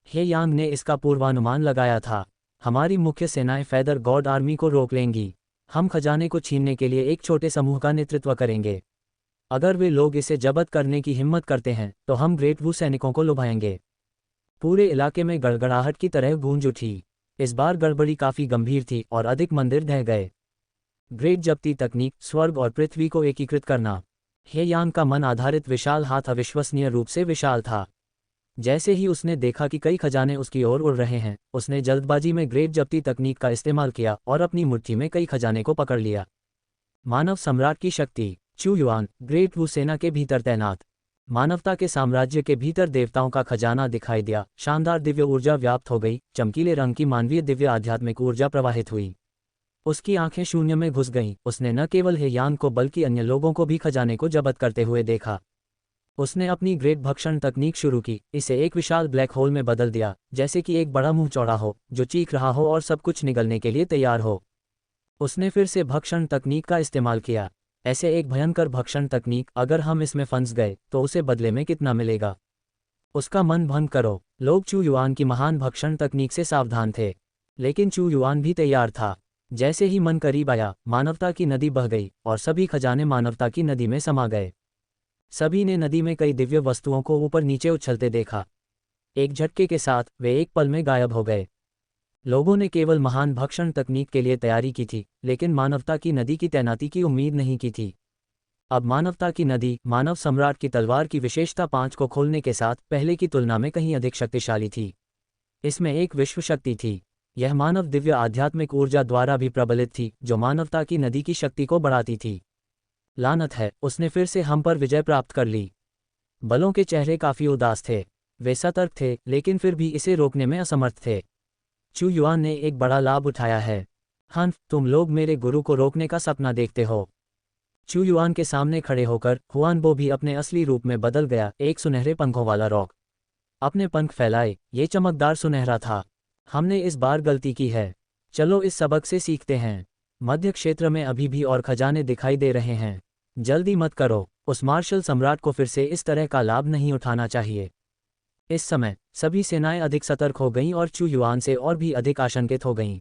हे यांग ने इसका पूर्वानुमान लगाया था। हमारी मुख्य सेनाएं फेदर गॉड आर्मी को रोक लेंगी। हम खजाने को छीनने के लिए एक छोटे समूह का नेतृत्व करेंगे। अगर वे लोग इसे जब्त करने की हिम्मत करते हैं तो हम ग्रेट वू सैनिकों को लुभाएंगे। पूरे इलाके में गड़गड़ाहट की तरह गूंज उठी। इस बार गड़बड़ी काफी गंभीर थी और अधिक मंदिर ढह गए। ग्रेट जब्ती तकनीक, स्वर्ग और पृथ्वी को एकीकृत करना। हे यांग का मन आधारित विशाल हाथ अविश्वसनीय रूप से विशाल था। जैसे ही उसने देखा कि कई खजाने उसकी ओर उड़ रहे हैं, उसने जल्दबाजी में ग्रेट जब्ती तकनीक का इस्तेमाल किया और अपनी मुट्ठी में कई खजाने को पकड़ लिया। मानव सम्राट की शक्ति। चू युआन, ग्रेट वू सेना के भीतर तैनात। मानवता के साम्राज्य के भीतर देवताओं का खजाना दिखाई दिया। शानदार दिव्य ऊर्जा व्याप्त हो गई। चमकीले रंग की मानवीय दिव्य आध्यात्मिक ऊर्जा प्रवाहित हुई। उसकी आंखें शून्य में घुस गईं। उसने न केवल हे यांग को बल्कि अन्य लोगों को भी खजाने को जब्त करते हुए देखा। उसने अपनी ग्रेट भक्षण तकनीक शुरू की। इसे एक विशाल ब्लैक होल में बदल दिया, जैसे कि एक बड़ा मुंह चौड़ा हो जो चीख रहा हो और सब कुछ निगलने के लिए तैयार हो। उसने फिर से भक्षण तकनीक का इस्तेमाल किया। ऐसे एक भयंकर भक्षण तकनीक, अगर हम इसमें फंस गए तो उसे बदले में कितना मिलेगा? उसका मन भंग करो। लोग चू युआन की महान भक्षण तकनीक से सावधान थे, लेकिन चू युआन भी तैयार था। जैसे ही मन करीब आया, मानवता की नदी बह गई और सभी खजाने मानवता की नदी में समा गए। सभी ने नदी में कई दिव्य वस्तुओं को ऊपर नीचे उछलते देखा। एक झटके के साथ वे एक पल में गायब हो गए। लोगों ने केवल महान भक्षण तकनीक के लिए तैयारी की थी, लेकिन मानवता की नदी की तैनाती की उम्मीद नहीं की थी। अब मानवता की नदी, मानव सम्राट की तलवार की विशेषता 5 को खोलने के साथ पहले की तुलना में कहीं अधिक शक्तिशाली थी। इसमें एक विश्व शक्ति थी। यह मानव दिव्य आध्यात्मिक ऊर्जा द्वारा भी प्रबलित थी, जो मानवता की नदी की शक्ति को बढ़ाती थी। लानत है, उसने फिर से हम पर विजय प्राप्त कर ली। बलों के चेहरे काफी उदास थे। वे सतर्क थे, लेकिन फिर भी इसे रोकने में असमर्थ थे। चू युआन ने एक बड़ा लाभ उठाया है। हन, तुम लोग मेरे गुरु को रोकने का सपना देखते हो। चू युआन के सामने खड़े होकर हुआनबो भी अपने असली रूप में बदल गया, एक सुनहरे पंखों वाला रॉक। अपने पंख फैलाए, ये चमकदार सुनहरा था। हमने इस बार गलती की है। चलो इस सबक से सीखते हैं। मध्य क्षेत्र में अभी भी और खजाने दिखाई दे रहे हैं। जल्दी मत करो, उस मार्शल सम्राट को फिर से इस तरह का लाभ नहीं उठाना चाहिए। इस समय सभी सेनाएं अधिक सतर्क हो गईं और चू युआन से और भी अधिक आशंकित हो गईं।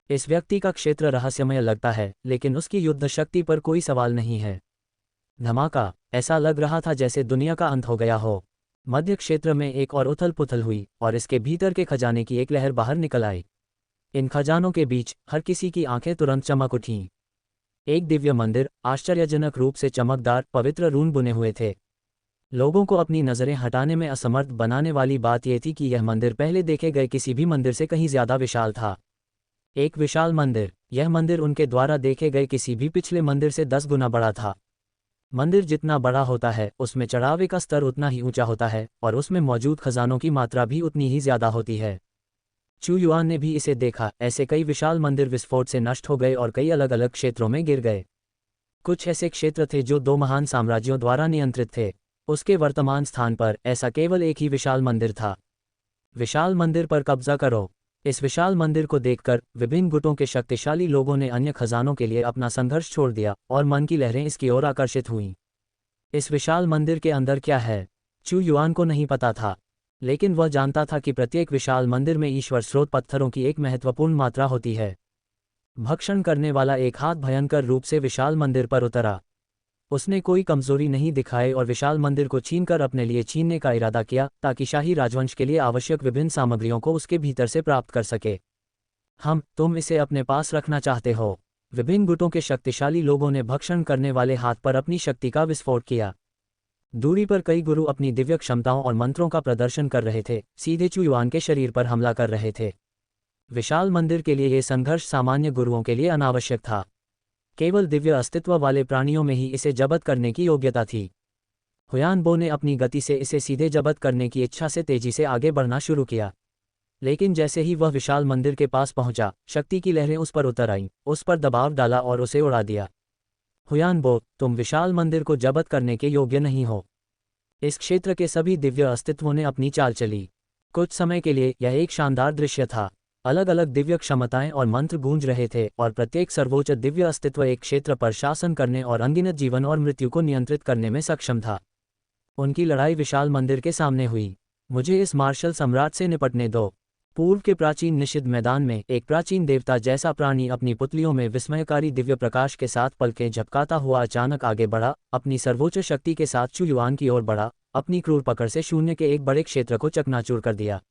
इस व्यक्ति का क्षेत्र रहस्यमय लगता है, लेकिन उसकी युद्ध शक्ति पर कोई सवाल नहीं है। धमाका, ऐसा लग रहा था जैसे दुनिया का अंत हो गया हो। मध्य क्षेत्र में एक और उथल पुथल हुई और इसके भीतर के खजाने की एक लहर बाहर निकल आई। इन खजानों के बीच हर किसी की आंखें तुरंत चमक उठीं। एक दिव्य मंदिर, आश्चर्यजनक रूप से चमकदार, पवित्र रून बुने हुए थे। लोगों को अपनी नज़रें हटाने में असमर्थ बनाने वाली बात यह थी कि यह मंदिर पहले देखे गए किसी भी मंदिर से कहीं ज्यादा विशाल था। एक विशाल मंदिर। यह मंदिर उनके द्वारा देखे गए किसी भी पिछले मंदिर से 10 गुना बड़ा था। मंदिर जितना बड़ा होता है, उसमें चढ़ावे का स्तर उतना ही ऊंचा होता है और उसमें मौजूद खजानों की मात्रा भी उतनी ही ज्यादा होती है। चू युआन ने भी इसे देखा। ऐसे कई विशाल मंदिर विस्फोट से नष्ट हो गए और कई अलग अलग क्षेत्रों में गिर गए। कुछ ऐसे क्षेत्र थे जो 2 महान साम्राज्यों द्वारा नियंत्रित थे। उसके वर्तमान स्थान पर ऐसा केवल एक ही विशाल मंदिर था। विशाल मंदिर पर कब्जा करो। इस विशाल मंदिर को देखकर विभिन्न गुटों के शक्तिशाली लोगों ने अन्य खजानों के लिए अपना संघर्ष छोड़ दिया और मन की लहरें इसकी ओर आकर्षित हुईं। इस विशाल मंदिर के अंदर क्या है, चू युआन को नहीं पता था, लेकिन वह जानता था कि प्रत्येक विशाल मंदिर में ईश्वर स्रोत पत्थरों की एक महत्वपूर्ण मात्रा होती है। भक्षण करने वाला एक हाथ भयंकर रूप से विशाल मंदिर पर उतरा। उसने कोई कमजोरी नहीं दिखाई और विशाल मंदिर को छीनकर अपने लिए छीनने का इरादा किया, ताकि शाही राजवंश के लिए आवश्यक विभिन्न सामग्रियों को उसके भीतर से प्राप्त कर सके। तुम इसे अपने पास रखना चाहते हो। विभिन्न गुटों के शक्तिशाली लोगों ने भक्षण करने वाले हाथ पर अपनी शक्ति का विस्फोट किया। दूरी पर कई गुरु अपनी दिव्य क्षमताओं और मंत्रों का प्रदर्शन कर रहे थे, सीधे चू युआन के शरीर पर हमला कर रहे थे। विशाल मंदिर के लिए यह संघर्ष सामान्य गुरुओं के लिए अनावश्यक था। केवल दिव्य अस्तित्व वाले प्राणियों में ही इसे जब्त करने की योग्यता थी। हुआनबो ने अपनी गति से इसे सीधे जब्त करने की इच्छा से तेजी से आगे बढ़ना शुरू किया, लेकिन जैसे ही वह विशाल मंदिर के पास पहुंचा, शक्ति की लहरें उस पर उतर आईं, उस पर दबाव डाला और उसे उड़ा दिया। हुआनबो, तुम विशाल मंदिर को जब्त करने के योग्य नहीं हो। इस क्षेत्र के सभी दिव्य अस्तित्वों ने अपनी चाल चली। कुछ समय के लिए यह एक शानदार दृश्य था। अलग अलग दिव्य क्षमताएं और मंत्र गूंज रहे थे और प्रत्येक सर्वोच्च दिव्य अस्तित्व एक क्षेत्र पर शासन करने और अनगिनत जीवन और मृत्यु को नियंत्रित करने में सक्षम था। उनकी लड़ाई विशाल मंदिर के सामने हुई। मुझे इस मार्शल सम्राट से निपटने दो। पूर्व के प्राचीन निषिद्ध मैदान में एक प्राचीन देवता जैसा प्राणी अपनी पुतलियों में विस्मयकारी दिव्य प्रकाश के साथ पलकें झपकाता हुआ अचानक आगे बढ़ा, अपनी सर्वोच्च शक्ति के साथ चू युआन की ओर बढ़ा, अपनी क्रूर पकड़ से शून्य के एक बड़े क्षेत्र को चकनाचूर कर दिया।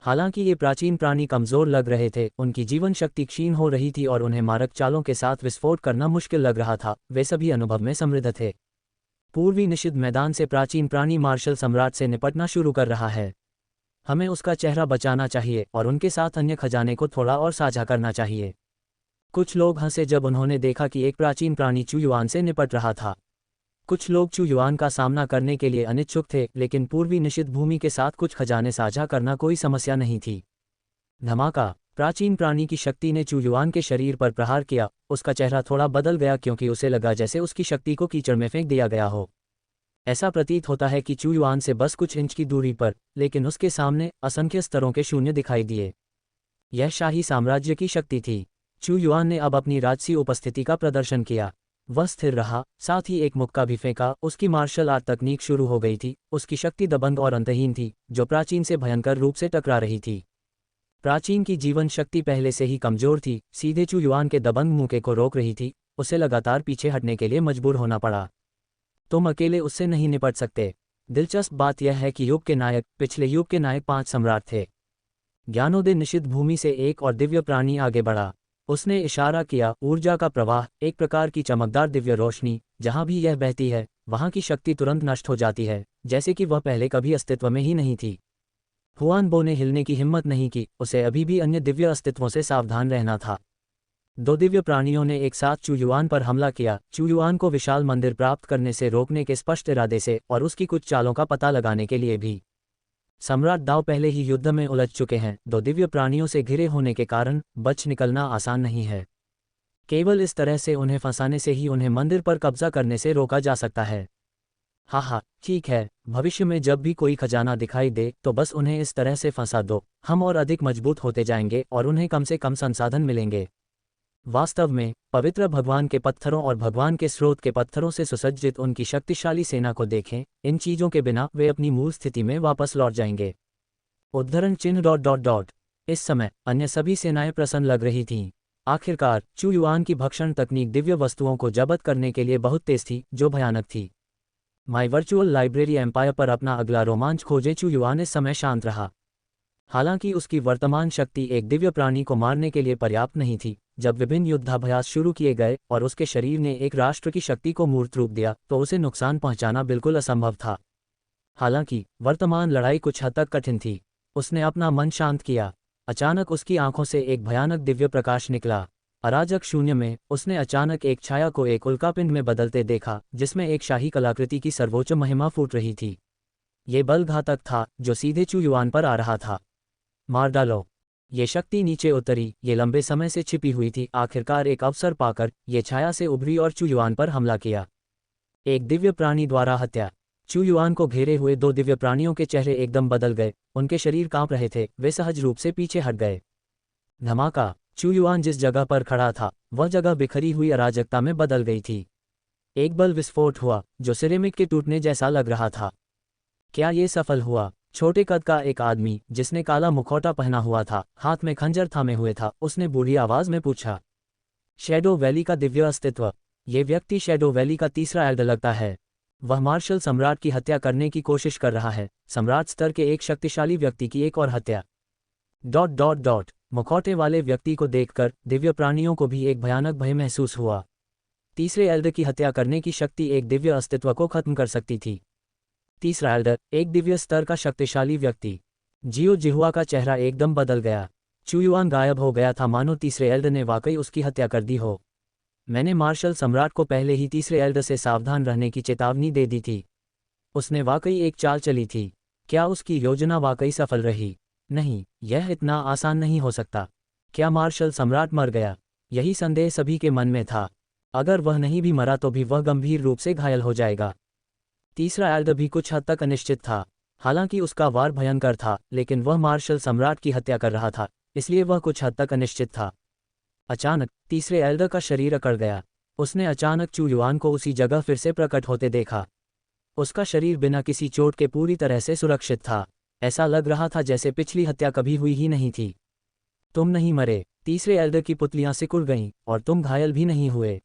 हालांकि ये प्राचीन प्राणी कमजोर लग रहे थे, उनकी जीवन शक्ति क्षीण हो रही थी और उन्हें मारक चालों के साथ विस्फोट करना मुश्किल लग रहा था, वे सभी अनुभव में समृद्ध थे। पूर्वी निषिद्ध मैदान से प्राचीन प्राणी मार्शल सम्राट से निपटना शुरू कर रहा है। हमें उसका चेहरा बचाना चाहिए और उनके साथ अन्य खजाने को थोड़ा और साझा करना चाहिए। कुछ लोग हंसे जब उन्होंने देखा कि एक प्राचीन प्राणी चू युआन से निपट रहा था। कुछ लोग चू युआन का सामना करने के लिए अनिच्छुक थे, लेकिन पूर्वी निषिद्ध भूमि के साथ कुछ खजाने साझा करना कोई समस्या नहीं थी। धमाका, प्राचीन प्राणी की शक्ति ने चू युआन के शरीर पर प्रहार किया। उसका चेहरा थोड़ा बदल गया क्योंकि उसे लगा जैसे उसकी शक्ति को कीचड़ में फेंक दिया गया हो। ऐसा प्रतीत होता है कि चू युआन से बस कुछ इंच की दूरी पर, लेकिन उसके सामने असंख्य स्तरों के शून्य दिखाई दिए। यह शाही साम्राज्य की शक्ति थी। चू युआन ने अब अपनी राजसी उपस्थिति का प्रदर्शन किया। वह स्थिर रहा, साथ ही एक मुक्का भी फेंका। उसकी मार्शल आर्ट तकनीक शुरू हो गई थी। उसकी शक्ति दबंग और अंतहीन थी, जो प्राचीन से भयंकर रूप से टकरा रही थी। प्राचीन की जीवन शक्ति पहले से ही कमजोर थी, सीधे चू युआन के दबंग मुक्के को रोक रही थी। उसे लगातार पीछे हटने के लिए मजबूर होना पड़ा। तुम अकेले उससे नहीं निपट सकते। दिलचस्प बात यह है कि युग के नायक, पिछले युग के नायक 5 सम्राट थे। ज्ञानोदय निषिद्ध भूमि से एक और दिव्य प्राणी आगे बढ़ा। उसने इशारा किया, ऊर्जा का प्रवाह, एक प्रकार की चमकदार दिव्य रोशनी, जहां भी यह बहती है वहां की शक्ति तुरंत नष्ट हो जाती है, जैसे कि वह पहले कभी अस्तित्व में ही नहीं थी। हुआनबो ने हिलने की हिम्मत नहीं की, उसे अभी भी अन्य दिव्य अस्तित्वों से सावधान रहना था। 2 दिव्य प्राणियों ने एक साथ चू युआन पर हमला किया, चू युआन को विशाल मंदिर प्राप्त करने से रोकने के स्पष्ट इरादे से और उसकी कुछ चालों का पता लगाने के लिए भी। सम्राट दाव पहले ही युद्ध में उलझ चुके हैं, 2 दिव्य प्राणियों से घिरे होने के कारण बच निकलना आसान नहीं है। केवल इस तरह से उन्हें फंसाने से ही उन्हें मंदिर पर कब्जा करने से रोका जा सकता है। हाँ, ठीक है, भविष्य में जब भी कोई खजाना दिखाई दे तो बस उन्हें इस तरह से फंसा दो, हम और अधिक मजबूत होते जाएंगे और उन्हें कम से कम संसाधन मिलेंगे। वास्तव में पवित्र भगवान के पत्थरों और भगवान के स्रोत के पत्थरों से सुसज्जित उनकी शक्तिशाली सेना को देखें, इन चीजों के बिना वे अपनी मूल स्थिति में वापस लौट जाएंगे। उद्धरण चिन्ह। इस समय अन्य सभी सेनाएं प्रसन्न लग रही थीं। आखिरकार चू युआन की भक्षण तकनीक दिव्य वस्तुओं को जब्त करने के लिए बहुत तेज थी, जो भयानक थी। माई वर्चुअल लाइब्रेरी एम्पायर पर अपना अगला रोमांच खोजे। चू युआन इस समय शांत रहा। हालांकि उसकी वर्तमान शक्ति एक दिव्य प्राणी को मारने के लिए पर्याप्त नहीं थी। जब विभिन्न युद्धाभ्यास शुरू किए गए और उसके शरीर ने एक राष्ट्र की शक्ति को मूर्त रूप दिया तो उसे नुकसान पहुंचाना बिल्कुल असंभव था। हालांकि वर्तमान लड़ाई कुछ हद तक कठिन थी। उसने अपना मन शांत किया। अचानक उसकी आंखों से एक भयानक दिव्य प्रकाश निकला। अराजक शून्य में उसने अचानक एक छाया को एक उल्कापिंड में बदलते देखा, जिसमें एक शाही कलाकृति की सर्वोच्च महिमा फूट रही थी। ये बल घातक था जो सीधे चू युआन पर आ रहा था। मार डालो। ये शक्ति नीचे उतरी, ये लंबे समय से छिपी हुई थी। आखिरकार एक अवसर पाकर ये छाया से उभरी और चू युआन पर हमला किया। एक दिव्य प्राणी द्वारा हत्या। चू युआन को घेरे हुए 2 दिव्य प्राणियों के चेहरे एकदम बदल गए, उनके शरीर कांप रहे थे, वे सहज रूप से पीछे हट गए। धमाका। चू युआन जिस जगह पर खड़ा था वह जगह बिखरी हुई अराजकता में बदल गई थी। एक बल विस्फोट हुआ जो सिरेमिक के टूटने जैसा लग रहा था। क्या ये सफल हुआ? छोटे कद का एक आदमी जिसने काला मुखौटा पहना हुआ था, हाथ में खंजर थामे हुए था, उसने बुरी आवाज में पूछा। शैडो वैली का दिव्य अस्तित्व। ये व्यक्ति शैडो वैली का तीसरा एल्डर लगता है। वह मार्शल सम्राट की हत्या करने की कोशिश कर रहा है। सम्राट स्तर के एक शक्तिशाली व्यक्ति की एक और हत्या। मुखौटे वाले व्यक्ति को देखकर दिव्य प्राणियों को भी एक भयानक भय महसूस हुआ। तीसरे एल्डर की हत्या करने की शक्ति एक दिव्य अस्तित्व को खत्म कर सकती थी। तीसरा एल्डर, एक दिव्य स्तर का शक्तिशाली व्यक्ति। जियो जिहुआ का चेहरा एकदम बदल गया। चू युआन गायब हो गया था, मानो तीसरे एल्डर ने वाकई उसकी हत्या कर दी हो। मैंने मार्शल सम्राट को पहले ही तीसरे एल्डर से सावधान रहने की चेतावनी दे दी थी। उसने वाकई एक चाल चली थी। क्या उसकी योजना वाकई सफल रही? नहीं, यह इतना आसान नहीं हो सकता। क्या मार्शल सम्राट मर गया? यही संदेह सभी के मन में था। अगर वह नहीं भी मरा तो भी वह गंभीर रूप से घायल हो जाएगा। तीसरा एल्डर भी कुछ हद तक अनिश्चित था। हालांकि उसका वार भयंकर था, लेकिन वह मार्शल सम्राट की हत्या कर रहा था, इसलिए वह कुछ हद तक अनिश्चित था। अचानक तीसरे एल्डर का शरीर अकड़ गया। उसने अचानक चू युआन को उसी जगह फिर से प्रकट होते देखा। उसका शरीर बिना किसी चोट के पूरी तरह से सुरक्षित था। ऐसा लग रहा था जैसे पिछली हत्या कभी हुई ही नहीं थी। तुम नहीं मरे। तीसरे एल्डर की पुतलियां सिकुड़ गईं, और तुम घायल भी नहीं हुए।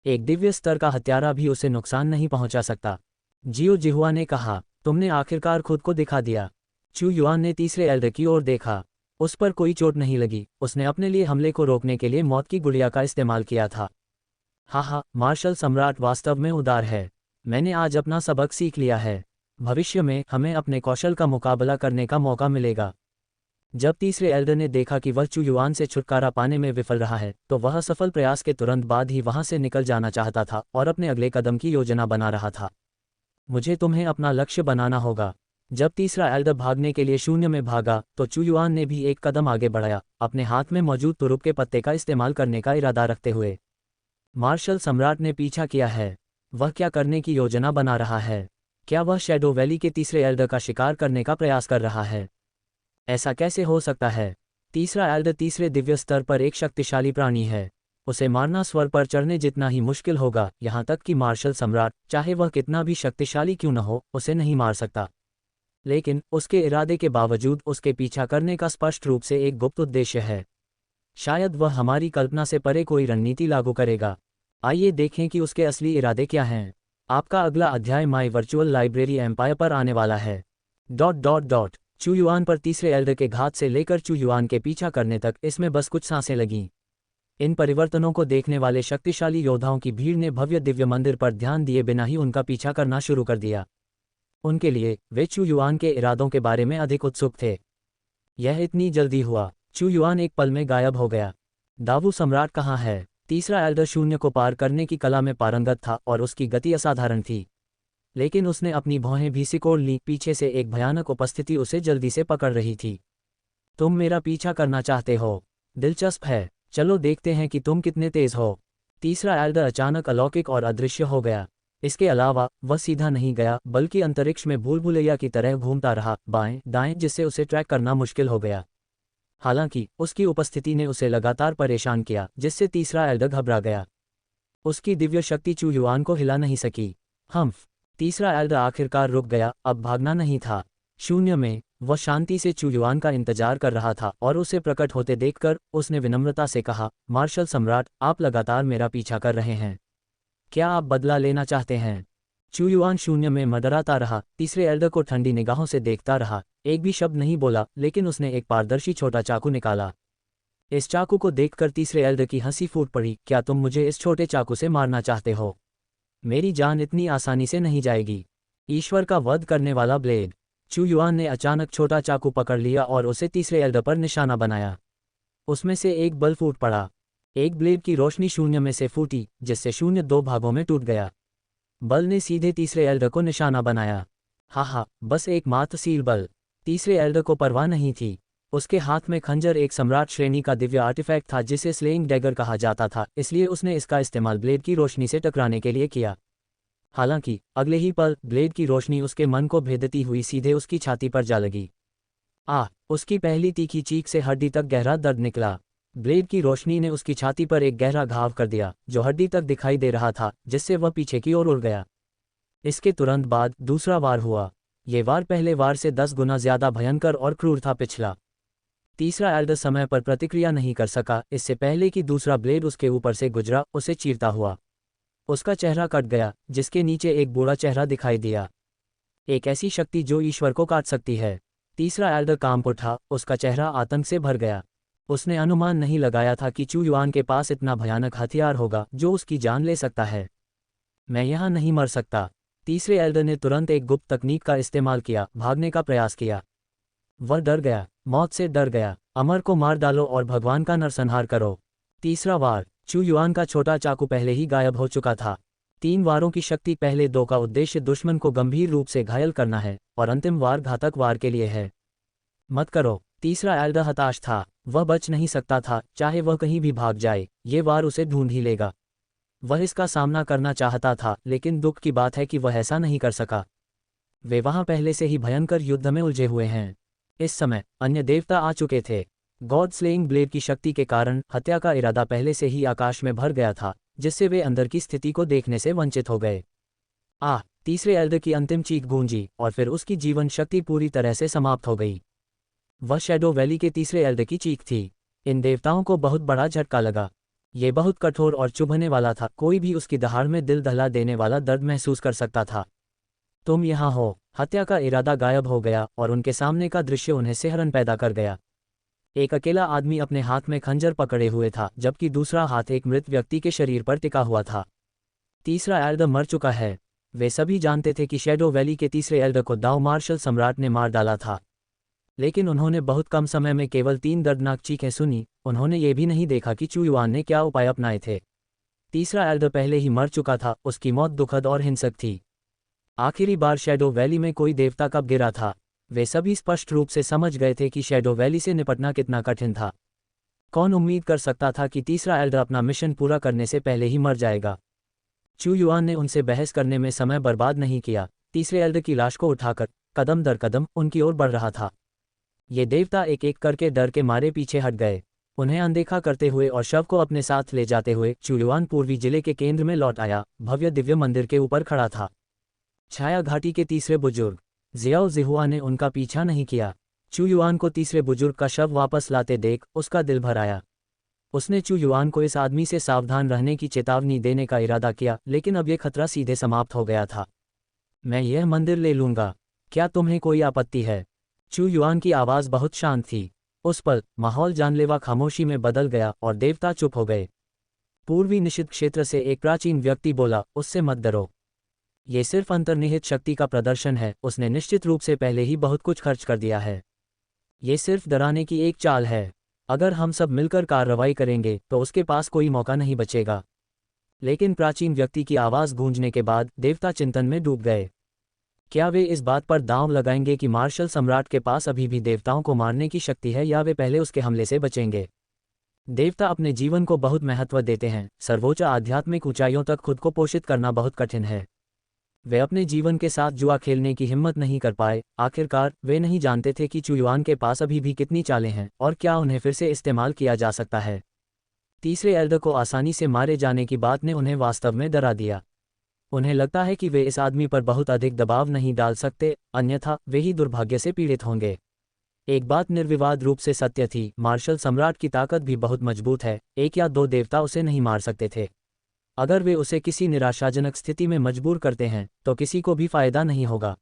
एक दिव्य स्तर का हत्यारा भी उसे नुकसान नहीं पहुंचा सकता। जियो जिहुआ ने कहा, तुमने आखिरकार खुद को दिखा दिया। चू युआन ने तीसरे एल्डर की ओर देखा। उस पर कोई चोट नहीं लगी। उसने अपने लिए हमले को रोकने के लिए मौत की गुड़िया का इस्तेमाल किया था। हाँ, मार्शल सम्राट वास्तव में उदार है। मैंने आज अपना सबक सीख लिया है। भविष्य में हमें अपने कौशल का मुकाबला करने का मौका मिलेगा। जब तीसरे एल्डर ने देखा कि वह चू युआन से छुटकारा पाने में विफल रहा है तो वह सफल प्रयास के तुरंत बाद ही वहां से निकल जाना चाहता था और अपने अगले कदम की योजना बना रहा था। मुझे तुम्हें अपना लक्ष्य बनाना होगा। जब तीसरा एल्डर भागने के लिए शून्य में भागा तो चू युआन ने भी एक कदम आगे बढ़ाया, अपने हाथ में मौजूद तुरुप के पत्ते का इस्तेमाल करने का इरादा रखते हुए। मार्शल सम्राट ने पीछा किया है। वह क्या करने की योजना बना रहा है? क्या वह शैडो वैली के तीसरे एल्डर का शिकार करने का प्रयास कर रहा है? ऐसा कैसे हो सकता है? तीसरा एल्डर तीसरे दिव्य स्तर पर एक शक्तिशाली प्राणी है। उसे मारना स्वर पर चढ़ने जितना ही मुश्किल होगा, यहाँ तक कि मार्शल सम्राट, चाहे वह कितना भी शक्तिशाली क्यों न हो, उसे नहीं मार सकता। लेकिन उसके इरादे के बावजूद उसके पीछा करने का स्पष्ट रूप से एक गुप्त उद्देश्य है। शायद वह हमारी कल्पना से परे कोई रणनीति लागू करेगा। आइए देखें कि उसके असली इरादे क्या हैं। आपका अगला अध्याय माई वर्चुअल लाइब्रेरी एम्पायर पर आने वाला है। चू युआन पर तीसरे एल्डर के घात से लेकर चू युआन के पीछा करने तक इसमें बस कुछ सांसें लगीं। इन परिवर्तनों को देखने वाले शक्तिशाली योद्धाओं की भीड़ ने भव्य दिव्य मंदिर पर ध्यान दिए बिना ही उनका पीछा करना शुरू कर दिया। उनके लिए वे चू युआन के इरादों के बारे में अधिक उत्सुक थे। यह इतनी जल्दी हुआ, चू युआन एक पल में गायब हो गया। दावू सम्राट कहाँ है? तीसरा एल्डर शून्य को पार करने की कला में पारंगत था और उसकी गति असाधारण थी, लेकिन उसने अपनी भौहें भी सिकोड़ लीं। पीछे से एक भयानक उपस्थिति उसे जल्दी से पकड़ रही थी। तुम मेरा पीछा करना चाहते हो? दिलचस्प है, चलो देखते हैं कि तुम कितने तेज हो। तीसरा एल्डर अचानक अलौकिक और अदृश्य हो गया। इसके अलावा वह सीधा नहीं गया, बल्कि अंतरिक्ष में भूल भुलैया की तरह घूमता रहा, बाएं दाएं, जिससे उसे ट्रैक करना मुश्किल हो गया। हालांकि उसकी उपस्थिति ने उसे लगातार परेशान किया, जिससे तीसरा एल्डर घबरा गया। उसकी दिव्य शक्ति चू युआन को हिला नहीं सकी। हम्फ, तीसरा एल्डर आखिरकार रुक गया। अब भागना नहीं था। शून्य में वह शांति से चू युआन का इंतजार कर रहा था और उसे प्रकट होते देखकर उसने विनम्रता से कहा, मार्शल सम्राट, आप लगातार मेरा पीछा कर रहे हैं। क्या आप बदला लेना चाहते हैं? चू युआन शून्य में मदराता रहा, तीसरे एल्डर को ठंडी निगाहों से देखता रहा। एक भी शब्द नहीं बोला, लेकिन उसने एक पारदर्शी छोटा चाकू निकाला। इस चाकू को देखकर तीसरे एल्डर की हंसी फूट पड़ी। क्या तुम मुझे इस छोटे चाकू से मारना चाहते हो? मेरी जान इतनी आसानी से नहीं जाएगी। ईश्वर का वध करने वाला ब्लेड। चू युआन ने अचानक छोटा चाकू पकड़ लिया और उसे तीसरे एल्डर पर निशाना बनाया। उसमें से एक बल फूट पड़ा। एक ब्लेड की रोशनी शून्य में से फूटी, जिससे शून्य दो भागों में टूट गया। बल ने सीधे तीसरे एल्डर को निशाना बनाया। हा, बस एक मात्र सील बल। तीसरे एल्डर को परवाह नहीं थी। उसके हाथ में खंजर एक सम्राट श्रेणी का दिव्य आर्टिफैक्ट था जिसे स्लेइंग डैगर कहा जाता था, इसलिए उसने इसका इस्तेमाल ब्लेड की रोशनी से टकराने के लिए किया। हालांकि अगले ही पल ब्लेड की रोशनी उसके मन को भेदती हुई सीधे उसकी छाती पर जा लगी। उसकी पहली तीखी चीख से हड्डी तक गहरा दर्द निकला। ब्लेड की रोशनी ने उसकी छाती पर एक गहरा घाव कर दिया, जो हड्डी तक दिखाई दे रहा था, जिससे वह पीछे की ओर उड़ गया। इसके तुरंत बाद दूसरा वार हुआ। ये वार पहले वार से 10 गुना ज्यादा भयंकर और क्रूर था। पिछला तीसरा एल्डर समय पर प्रतिक्रिया नहीं कर सका, इससे पहले कि दूसरा ब्लेड उसके ऊपर से गुजरा, उसे चीरता हुआ। उसका चेहरा कट गया, जिसके नीचे एक बूढ़ा चेहरा दिखाई दिया। एक ऐसी शक्ति जो ईश्वर को काट सकती है। तीसरा एल्डर कांप उठा, उसका चेहरा आतंक से भर गया। उसने अनुमान नहीं लगाया था कि चू युआन के पास इतना भयानक हथियार होगा जो उसकी जान ले सकता है। मैं यहाँ नहीं मर सकता। तीसरे एल्डर ने तुरंत एक गुप्त तकनीक का इस्तेमाल किया, भागने का प्रयास किया। वह डर गया, मौत से डर गया। अमर को मार डालो और भगवान का नरसंहार करो। तीसरा वार। चू युआन का छोटा चाकू पहले ही गायब हो चुका था। 3 वारों की शक्ति, पहले 2 का उद्देश्य दुश्मन को गंभीर रूप से घायल करना है और अंतिम वार घातक वार के लिए है। मत करो। तीसरा एल्डर हताश था। वह बच नहीं सकता था, चाहे वह कहीं भी भाग जाए, ये वार उसे ढूंढ ही लेगा। वह इसका सामना करना चाहता था, लेकिन दुख की बात है कि वह ऐसा नहीं कर सका। वे वहां पहले से ही भयंकर युद्ध में उलझे हुए हैं। इस समय अन्य देवता आ चुके थे। गॉड स्लेइंग ब्लेड की शक्ति के कारण हत्या का इरादा पहले से ही आकाश में भर गया था, जिससे वे अंदर की स्थिति को देखने से वंचित हो गए। तीसरे एल्डर की अंतिम चीख गूंजी और फिर उसकी जीवन शक्ति पूरी तरह से समाप्त हो गई। वह शैडो वैली के तीसरे एल्डर की चीख थी। इन देवताओं को बहुत बड़ा झटका लगा। ये बहुत कठोर और चुभने वाला था। कोई भी उसकी दहाड़ में दिल दहला देने वाला दर्द महसूस कर सकता था। तुम यहाँ हो। हत्या का इरादा गायब हो गया और उनके सामने का दृश्य उन्हें सिहरन पैदा कर गया। एक अकेला आदमी अपने हाथ में खंजर पकड़े हुए था, जबकि दूसरा हाथ एक मृत व्यक्ति के शरीर पर टिका हुआ था। तीसरा एल्डर मर चुका है। वे सभी जानते थे कि शैडो वैली के तीसरे एल्डर को दाव मार्शल सम्राट ने मार डाला था, लेकिन उन्होंने बहुत कम समय में केवल 3 दर्दनाक चीखें सुनी। उन्होंने ये भी नहीं देखा कि चू युआन ने क्या उपाय अपनाए थे। तीसरा एल्डर पहले ही मर चुका था। उसकी मौत दुखद और हिंसक थी। आखिरी बार शैडो वैली में कोई देवता कब गिरा था? वे सभी स्पष्ट रूप से समझ गए थे कि शैडो वैली से निपटना कितना कठिन था। कौन उम्मीद कर सकता था कि तीसरा एल्डर अपना मिशन पूरा करने से पहले ही मर जाएगा? चू युआन ने उनसे बहस करने में समय बर्बाद नहीं किया। तीसरे एल्डर की लाश को उठाकर कदम दर कदम उनकी ओर बढ़ रहा था। ये देवता एक एक करके डर के मारे पीछे हट गए। उन्हें अनदेखा करते हुए और शव को अपने साथ ले जाते हुए चू युआन पूर्वी जिले के केंद्र में लौट आया। भव्य दिव्य मंदिर के ऊपर खड़ा था। छाया घाटी के तीसरे बुजुर्ग जियाओ जिहुआ ने उनका पीछा नहीं किया। चू युआन को तीसरे बुजुर्ग का शव वापस लाते देख उसका दिल भर आया। उसने चू युआन को इस आदमी से सावधान रहने की चेतावनी देने का इरादा किया, लेकिन अब यह खतरा सीधे समाप्त हो गया था। मैं यह मंदिर ले लूंगा, क्या तुम्हें कोई आपत्ति है? चू युआन की आवाज़ बहुत शांत थी। उस पल माहौल जानलेवा खामोशी में बदल गया और देवता चुप हो गए। पूर्वी निषिद्ध क्षेत्र से एक प्राचीन व्यक्ति बोला, उससे मत डरो। ये सिर्फ अंतर्निहित शक्ति का प्रदर्शन है, उसने निश्चित रूप से पहले ही बहुत कुछ खर्च कर दिया है। ये सिर्फ डराने की एक चाल है। अगर हम सब मिलकर कार्रवाई करेंगे तो उसके पास कोई मौका नहीं बचेगा। लेकिन प्राचीन व्यक्ति की आवाज़ गूंजने के बाद देवता चिंतन में डूब गए। क्या वे इस बात पर दांव लगाएंगे कि मार्शल सम्राट के पास अभी भी देवताओं को मारने की शक्ति है, या वे पहले उसके हमले से बचेंगे? देवता अपने जीवन को बहुत महत्व देते हैं। सर्वोच्च आध्यात्मिक ऊंचाइयों तक खुद को पोषित करना बहुत कठिन है। वे अपने जीवन के साथ जुआ खेलने की हिम्मत नहीं कर पाए। आखिरकार वे नहीं जानते थे कि चू युआन के पास अभी भी कितनी चालें हैं और क्या उन्हें फिर से इस्तेमाल किया जा सकता है। तीसरे एल्डर को आसानी से मारे जाने की बात ने उन्हें वास्तव में डरा दिया। उन्हें लगता है कि वे इस आदमी पर बहुत अधिक दबाव नहीं डाल सकते, अन्यथा वे ही दुर्भाग्य से पीड़ित होंगे। एक बात निर्विवाद रूप से सत्य थी, मार्शल सम्राट की ताकत भी बहुत मजबूत है। एक या दो देवता उसे नहीं मार सकते थे। अगर वे उसे किसी निराशाजनक स्थिति में मजबूर करते हैं तो किसी को भी फायदा नहीं होगा।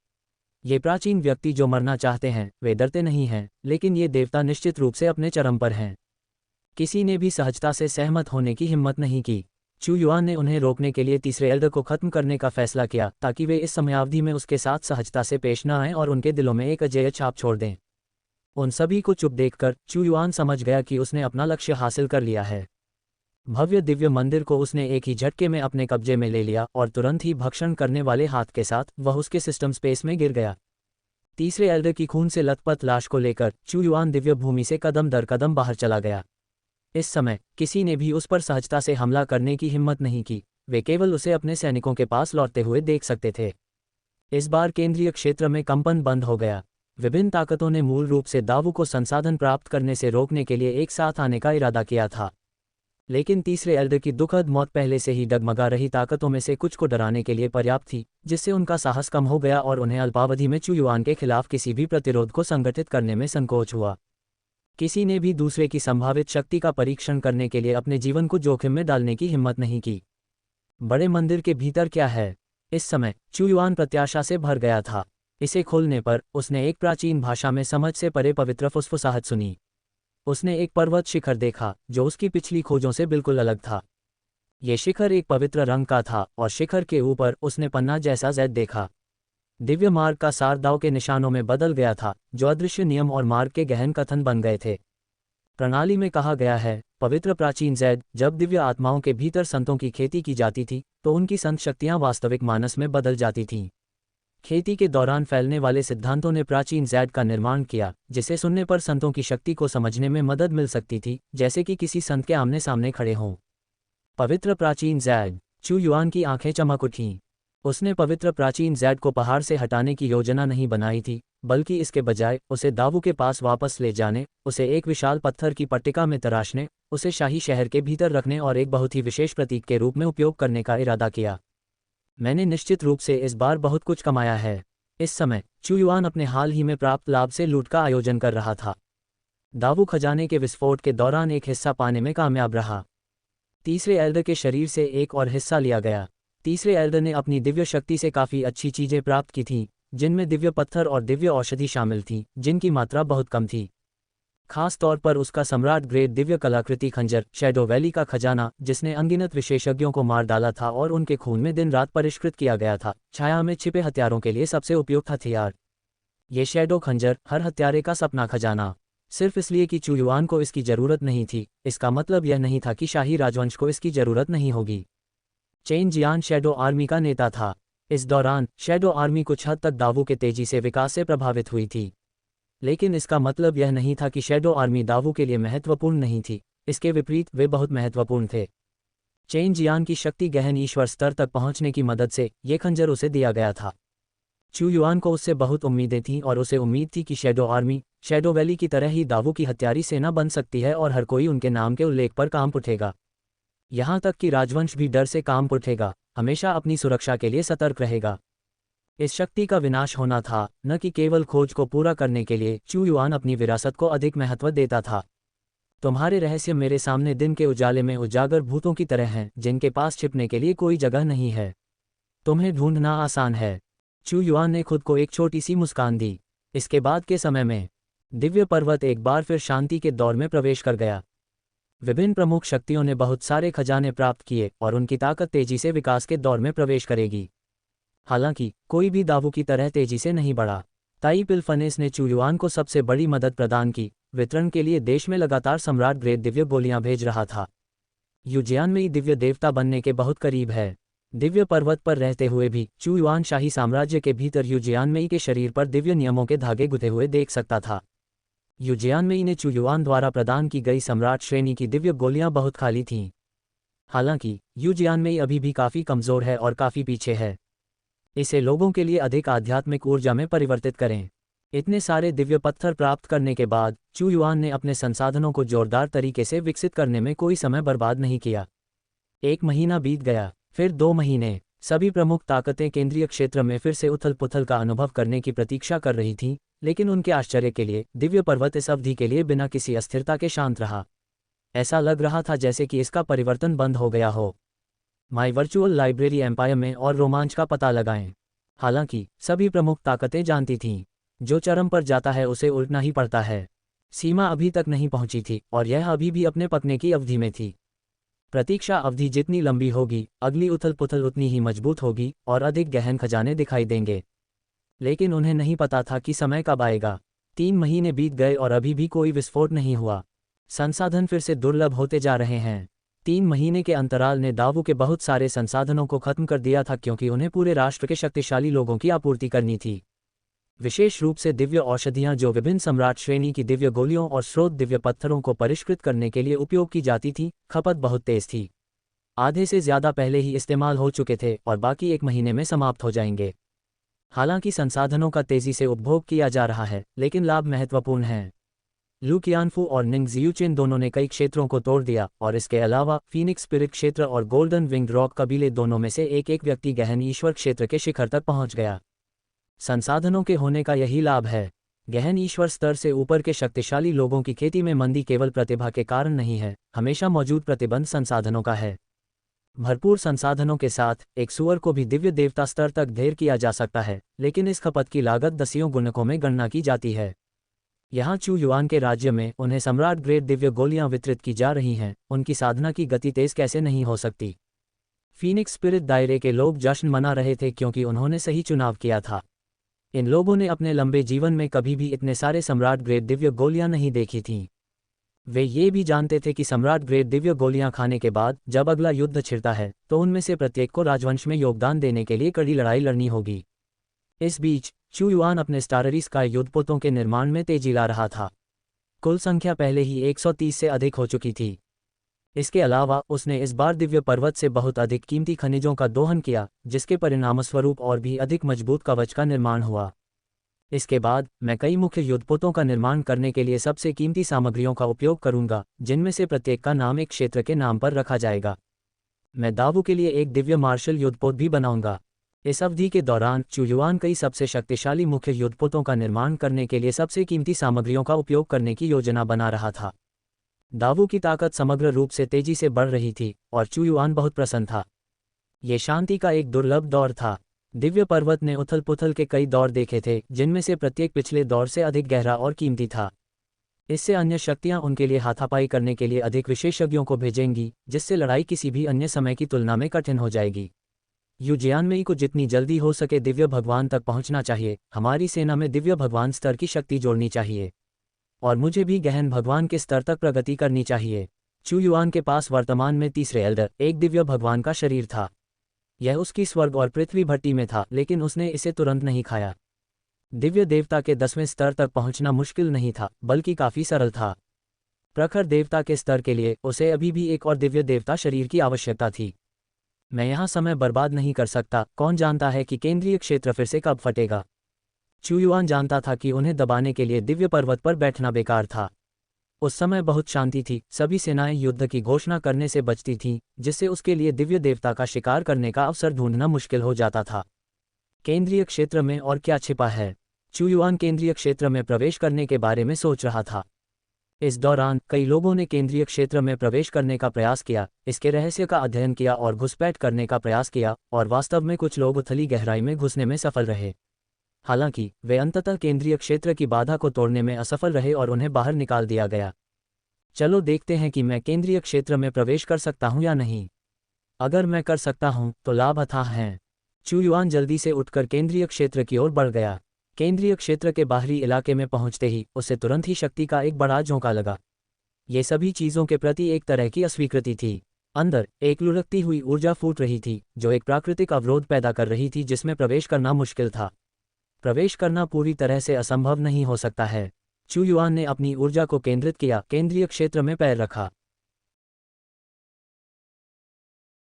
ये प्राचीन व्यक्ति जो मरना चाहते हैं वे डरते नहीं हैं, लेकिन ये देवता निश्चित रूप से अपने चरम पर हैं। किसी ने भी सहजता से सहमत होने की हिम्मत नहीं की। चू युआन ने उन्हें रोकने के लिए तीसरे एल्डर को खत्म करने का फैसला किया, ताकि वे इस समयावधि में उसके साथ सहजता से पेश न आएं और उनके दिलों में एक अजेय छाप छोड़ दें। उन सभी को चुप देखकर चू युआन समझ गया कि उसने अपना लक्ष्य हासिल कर लिया है। भव्य दिव्य मंदिर को उसने एक ही झटके में अपने कब्जे में ले लिया और तुरंत ही भक्षण करने वाले हाथ के साथ वह उसके सिस्टम स्पेस में गिर गया। तीसरे एल्डर की खून से लथपथ लाश को लेकर चू युआन दिव्य भूमि से कदम दर कदम बाहर चला गया। इस समय किसी ने भी उस पर सहजता से हमला करने की हिम्मत नहीं की। वे केवल उसे अपने सैनिकों के पास लौटते हुए देख सकते थे। इस बार केंद्रीय क्षेत्र में कंपन बंद हो गया। विभिन्न ताकतों ने मूल रूप से दावू को संसाधन प्राप्त करने से रोकने के लिए एक साथ आने का इरादा किया था। लेकिन तीसरे एल्डर की दुखद मौत पहले से ही डगमगा रही ताकतों में से कुछ को डराने के लिए पर्याप्त थी, जिससे उनका साहस कम हो गया और उन्हें अल्पावधि में चू युआन के खिलाफ किसी भी प्रतिरोध को संगठित करने में संकोच हुआ। किसी ने भी दूसरे की संभावित शक्ति का परीक्षण करने के लिए अपने जीवन को जोखिम में डालने की हिम्मत नहीं की। बड़े मंदिर के भीतर क्या है? इस समय चू युआन प्रत्याशा से भर गया था। इसे खोलने पर उसने एक प्राचीन भाषा में समझ से परे पवित्र फुसफुसाहट सुनी। उसने एक पर्वत शिखर देखा जो उसकी पिछली खोजों से बिल्कुल अलग था। ये शिखर एक पवित्र रंग का था और शिखर के ऊपर उसने पन्ना जैसा जैद देखा। दिव्य मार्ग का सार दाव के निशानों में बदल गया था, जो अदृश्य नियम और मार्ग के गहन कथन बन गए थे। प्रणाली में कहा गया है, पवित्र प्राचीन जैद, जब दिव्य आत्माओं के भीतर संतों की खेती की जाती थी तो उनकी संत शक्तियां वास्तविक मानस में बदल जाती थीं। खेती के दौरान फैलने वाले सिद्धांतों ने प्राचीन जैद का निर्माण किया, जिसे सुनने पर संतों की शक्ति को समझने में मदद मिल सकती थी, जैसे कि किसी संत के आमने सामने खड़े हों। पवित्र प्राचीन जैद। चू युआन की आंखें चमक उठीं। उसने पवित्र प्राचीन जैद को पहाड़ से हटाने की योजना नहीं बनाई थी, बल्कि इसके बजाय उसे दावू के पास वापस ले जाने, उसे एक विशाल पत्थर की पट्टिका में तराशने, उसे शाही शहर के भीतर रखने और एक बहुत ही विशेष प्रतीक के रूप में उपयोग करने का इरादा किया। मैंने निश्चित रूप से इस बार बहुत कुछ कमाया है। इस समय चू युआन अपने हाल ही में प्राप्त लाभ से लूट का आयोजन कर रहा था। दावू खजाने के विस्फोट के दौरान एक हिस्सा पाने में कामयाब रहा। तीसरे एल्डर के शरीर से एक और हिस्सा लिया गया। तीसरे एल्डर ने अपनी दिव्य शक्ति से काफ़ी अच्छी चीज़ें प्राप्त की थीं, जिनमें दिव्य पत्थर और दिव्य औषधि शामिल थीं, जिनकी मात्रा बहुत कम थी। खास तौर पर उसका सम्राट ग्रेड दिव्य कलाकृति खंजर, शैडो वैली का खजाना, जिसने अनगिनत विशेषज्ञों को मार डाला था और उनके खून में दिन रात परिष्कृत किया गया था, छाया में छिपे हथियारों के लिए सबसे उपयुक्त हथियार। ये शैडो खंजर, हर हत्यारे का सपना खजाना। सिर्फ इसलिए कि चू युआन को इसकी ज़रूरत नहीं थी, इसका मतलब यह नहीं था कि शाही राजवंश को इसकी ज़रूरत नहीं होगी। चेन जियान शैडो आर्मी का नेता था। इस दौरान शैडो आर्मी कुछ हद तक दावू के तेजी से विकास से प्रभावित हुई थी, लेकिन इसका मतलब यह नहीं था कि शैडो आर्मी दावू के लिए महत्वपूर्ण नहीं थी। इसके विपरीत वे बहुत महत्वपूर्ण थे। चेन जियान की शक्ति गहन ईश्वर स्तर तक पहुंचने की मदद से ये खंजर उसे दिया गया था। चू युआन को उससे बहुत उम्मीदें थीं और उसे उम्मीद थी कि शैडो आर्मी शैडो वैली की तरह ही दावू की हत्यारी सेना बन सकती है और हर कोई उनके नाम के उल्लेख पर काम उठेगा। यहाँ तक कि राजवंश भी डर से काम उठेगा, हमेशा अपनी सुरक्षा के लिए सतर्क रहेगा। इस शक्ति का विनाश होना था, न कि केवल खोज को पूरा करने के लिए चू युआन अपनी विरासत को अधिक महत्व देता था। तुम्हारे रहस्य मेरे सामने दिन के उजाले में उजागर भूतों की तरह हैं, जिनके पास छिपने के लिए कोई जगह नहीं है। तुम्हें ढूंढना आसान है। चू युआन ने खुद को एक छोटी सी मुस्कान दी। इसके बाद के समय में दिव्य पर्वत एक बार फिर शांति के दौर में प्रवेश कर गया। विभिन्न प्रमुख शक्तियों ने बहुत सारे खजाने प्राप्त किए और उनकी ताकत तेजी से विकास के दौर में प्रवेश करेगी। हालांकि कोई भी दावों की तरह तेजी से नहीं बढ़ा। ताई पिलफनेस ने चू युआन को सबसे बड़ी मदद प्रदान की। वितरण के लिए देश में लगातार सम्राट ग्रेड दिव्य गोलियां भेज रहा था। युजियान में ही दिव्य देवता बनने के बहुत करीब है। दिव्य पर्वत पर रहते हुए भी चू युआन शाही साम्राज्य के भीतर युजियान मेई के शरीर पर दिव्य नियमों के धागे गुथे हुए देख सकता था। युजियान मेई ने चू युआन द्वारा प्रदान की गई सम्राट श्रेणी की दिव्य गोलियां बहुत खाली थीं। हालांकि युजियान मेई अभी भी काफ़ी कमज़ोर है और काफ़ी पीछे है। इसे लोगों के लिए अधिक आध्यात्मिक ऊर्जा में परिवर्तित करें। इतने सारे दिव्य पत्थर प्राप्त करने के बाद चू युआन ने अपने संसाधनों को जोरदार तरीके से विकसित करने में कोई समय बर्बाद नहीं किया। 1 महीना बीत गया, फिर 2 महीने। सभी प्रमुख ताकतें केंद्रीय क्षेत्र में फिर से उथल पुथल का अनुभव करने की प्रतीक्षा कर रही थीं, लेकिन उनके आश्चर्य के लिए दिव्य पर्वत इस अवधि के लिए बिना किसी अस्थिरता के शांत रहा। ऐसा लग रहा था जैसे कि इसका परिवर्तन बंद हो गया हो। माई वर्चुअल लाइब्रेरी एम्पायर में और रोमांच का पता लगाएं। हालांकि सभी प्रमुख ताकतें जानती थीं, जो चरम पर जाता है उसे उलटना ही पड़ता है। सीमा अभी तक नहीं पहुंची थी और यह अभी भी अपने पकने की अवधि में थी। प्रतीक्षा अवधि जितनी लंबी होगी, अगली उथल पुथल उतनी ही मजबूत होगी और अधिक गहन खजाने दिखाई देंगे। लेकिन उन्हें नहीं पता था कि समय कब आएगा। 3 महीने बीत गए और अभी भी कोई विस्फोट नहीं हुआ। संसाधन फिर से दुर्लभ होते जा रहे हैं। 3 महीने के अंतराल ने दावू के बहुत सारे संसाधनों को खत्म कर दिया था, क्योंकि उन्हें पूरे राष्ट्र के शक्तिशाली लोगों की आपूर्ति करनी थी। विशेष रूप से दिव्य औषधियां जो विभिन्न सम्राट श्रेणी की दिव्य गोलियों और स्रोत दिव्य पत्थरों को परिष्कृत करने के लिए उपयोग की जाती थी, खपत बहुत तेज थी। आधे से ज़्यादा पहले ही इस्तेमाल हो चुके थे और बाकी 1 महीने में समाप्त हो जाएंगे। हालांकि संसाधनों का तेजी से उपभोग किया जा रहा है, लेकिन लाभ महत्वपूर्ण हैं। लू कियानफू और निंग जियूचिन दोनों ने कई क्षेत्रों को तोड़ दिया और इसके अलावा फीनिक्स स्पिरिट क्षेत्र और गोल्डन विंग्ड रॉक कबीले दोनों में से एक व्यक्ति गहन ईश्वर क्षेत्र के शिखर तक पहुंच गया। संसाधनों के होने का यही लाभ है। गहन ईश्वर स्तर से ऊपर के शक्तिशाली लोगों की खेती में मंदी केवल प्रतिभा के कारण नहीं है, हमेशा मौजूद प्रतिबंध संसाधनों का है। भरपूर संसाधनों के साथ एक सुअर को भी दिव्य देवता स्तर तक ढेर किया जा सकता है, लेकिन इस खपत की लागत दसियों गुणकों में गणना की जाती है। यहाँ चू युआन के राज्य में उन्हें सम्राट ग्रेड दिव्य गोलियां वितरित की जा रही हैं, उनकी साधना की गति तेज कैसे नहीं हो सकती। फीनिक्स स्पिरिट दायरे के लोग जश्न मना रहे थे क्योंकि उन्होंने सही चुनाव किया था। इन लोगों ने अपने लंबे जीवन में कभी भी इतने सारे सम्राट ग्रेड दिव्य गोलियां नहीं देखी थीं। वे ये भी जानते थे कि सम्राट ग्रेड दिव्य गोलियां खाने के बाद जब अगला युद्ध छिड़ता है तो उनमें से प्रत्येक को राजवंश में योगदान देने के लिए कड़ी लड़ाई लड़नी होगी। इस बीच चू युआन अपने स्टाररी स्काई युद्धपोतों के निर्माण में तेजी ला रहा था। कुल संख्या पहले ही 130 से अधिक हो चुकी थी। इसके अलावा उसने इस बार दिव्य पर्वत से बहुत अधिक कीमती खनिजों का दोहन किया, जिसके परिणामस्वरूप और भी अधिक मजबूत कवच का निर्माण हुआ। इसके बाद मैं कई मुख्य युद्धपोतों का निर्माण करने के लिए सबसे कीमती सामग्रियों का उपयोग करूंगा, जिनमें से प्रत्येक का नाम एक क्षेत्र के नाम पर रखा जाएगा। मैं दावू के लिए एक दिव्य मार्शल युद्धपोत भी बनाऊंगा। इस अवधि के दौरान चू युआन कई सबसे शक्तिशाली मुख्य युद्धपोतों का निर्माण करने के लिए सबसे कीमती सामग्रियों का उपयोग करने की योजना बना रहा था। दावू की ताकत समग्र रूप से तेजी से बढ़ रही थी और चू युआन बहुत प्रसन्न था। ये शांति का एक दुर्लभ दौर था। दिव्य पर्वत ने उथल पुथल के कई दौर देखे थे, जिनमें से प्रत्येक पिछले दौर से अधिक गहरा और कीमती था। इससे अन्य शक्तियां उनके लिए हाथापाई करने के लिए अधिक विशेषज्ञों को भेजेंगी, जिससे लड़ाई किसी भी अन्य समय की तुलना में कठिन हो जाएगी। युजियान मेई को जितनी जल्दी हो सके दिव्य भगवान तक पहुंचना चाहिए। हमारी सेना में दिव्य भगवान स्तर की शक्ति जोड़नी चाहिए और मुझे भी गहन भगवान के स्तर तक प्रगति करनी चाहिए। चू युआन के पास वर्तमान में तीसरे एल्डर एक दिव्य भगवान का शरीर था। यह उसकी स्वर्ग और पृथ्वी भट्टी में था, लेकिन उसने इसे तुरंत नहीं खाया। दिव्य देवता के 10वें स्तर तक पहुंचना मुश्किल नहीं था, बल्कि काफी सरल था। प्रखर देवता के स्तर के लिए उसे अभी भी एक और दिव्य देवता शरीर की आवश्यकता थी। मैं यहाँ समय बर्बाद नहीं कर सकता। कौन जानता है कि केंद्रीय क्षेत्र फिर से कब फटेगा। चू युआन जानता था कि उन्हें दबाने के लिए दिव्य पर्वत पर बैठना बेकार था। उस समय बहुत शांति थी, सभी सेनाएं युद्ध की घोषणा करने से बचती थीं, जिससे उसके लिए दिव्य देवता का शिकार करने का अवसर ढूंढना मुश्किल हो जाता था। केंद्रीय क्षेत्र में और क्या छिपा है। चू युआन केंद्रीय क्षेत्र में प्रवेश करने के बारे में सोच रहा था। इस दौरान कई लोगों ने केंद्रीय क्षेत्र में प्रवेश करने का प्रयास किया, इसके रहस्य का अध्ययन किया और घुसपैठ करने का प्रयास किया, और वास्तव में कुछ लोग उथली गहराई में घुसने में सफल रहे। हालांकि वे अंततः केंद्रीय क्षेत्र की बाधा को तोड़ने में असफल रहे और उन्हें बाहर निकाल दिया गया। चलो देखते हैं कि मैं केंद्रीय क्षेत्र में प्रवेश कर सकता हूं या नहीं। अगर मैं कर सकता हूं तो लाभ अथाह हैं। चू युआन जल्दी से उठकर केंद्रीय क्षेत्र की ओर बढ़ गया। केंद्रीय क्षेत्र के बाहरी इलाके में पहुंचते ही उसे तुरंत ही शक्ति का एक बड़ा झोंका लगा। ये सभी चीज़ों के प्रति एक तरह की अस्वीकृति थी। अंदर एक लुढ़कती हुई ऊर्जा फूट रही थी जो एक प्राकृतिक अवरोध पैदा कर रही थी जिसमें प्रवेश करना मुश्किल था। प्रवेश करना पूरी तरह से असंभव नहीं हो सकता है। चू युआन ने अपनी ऊर्जा को केंद्रित किया, केंद्रीय क्षेत्र में पैर रखा।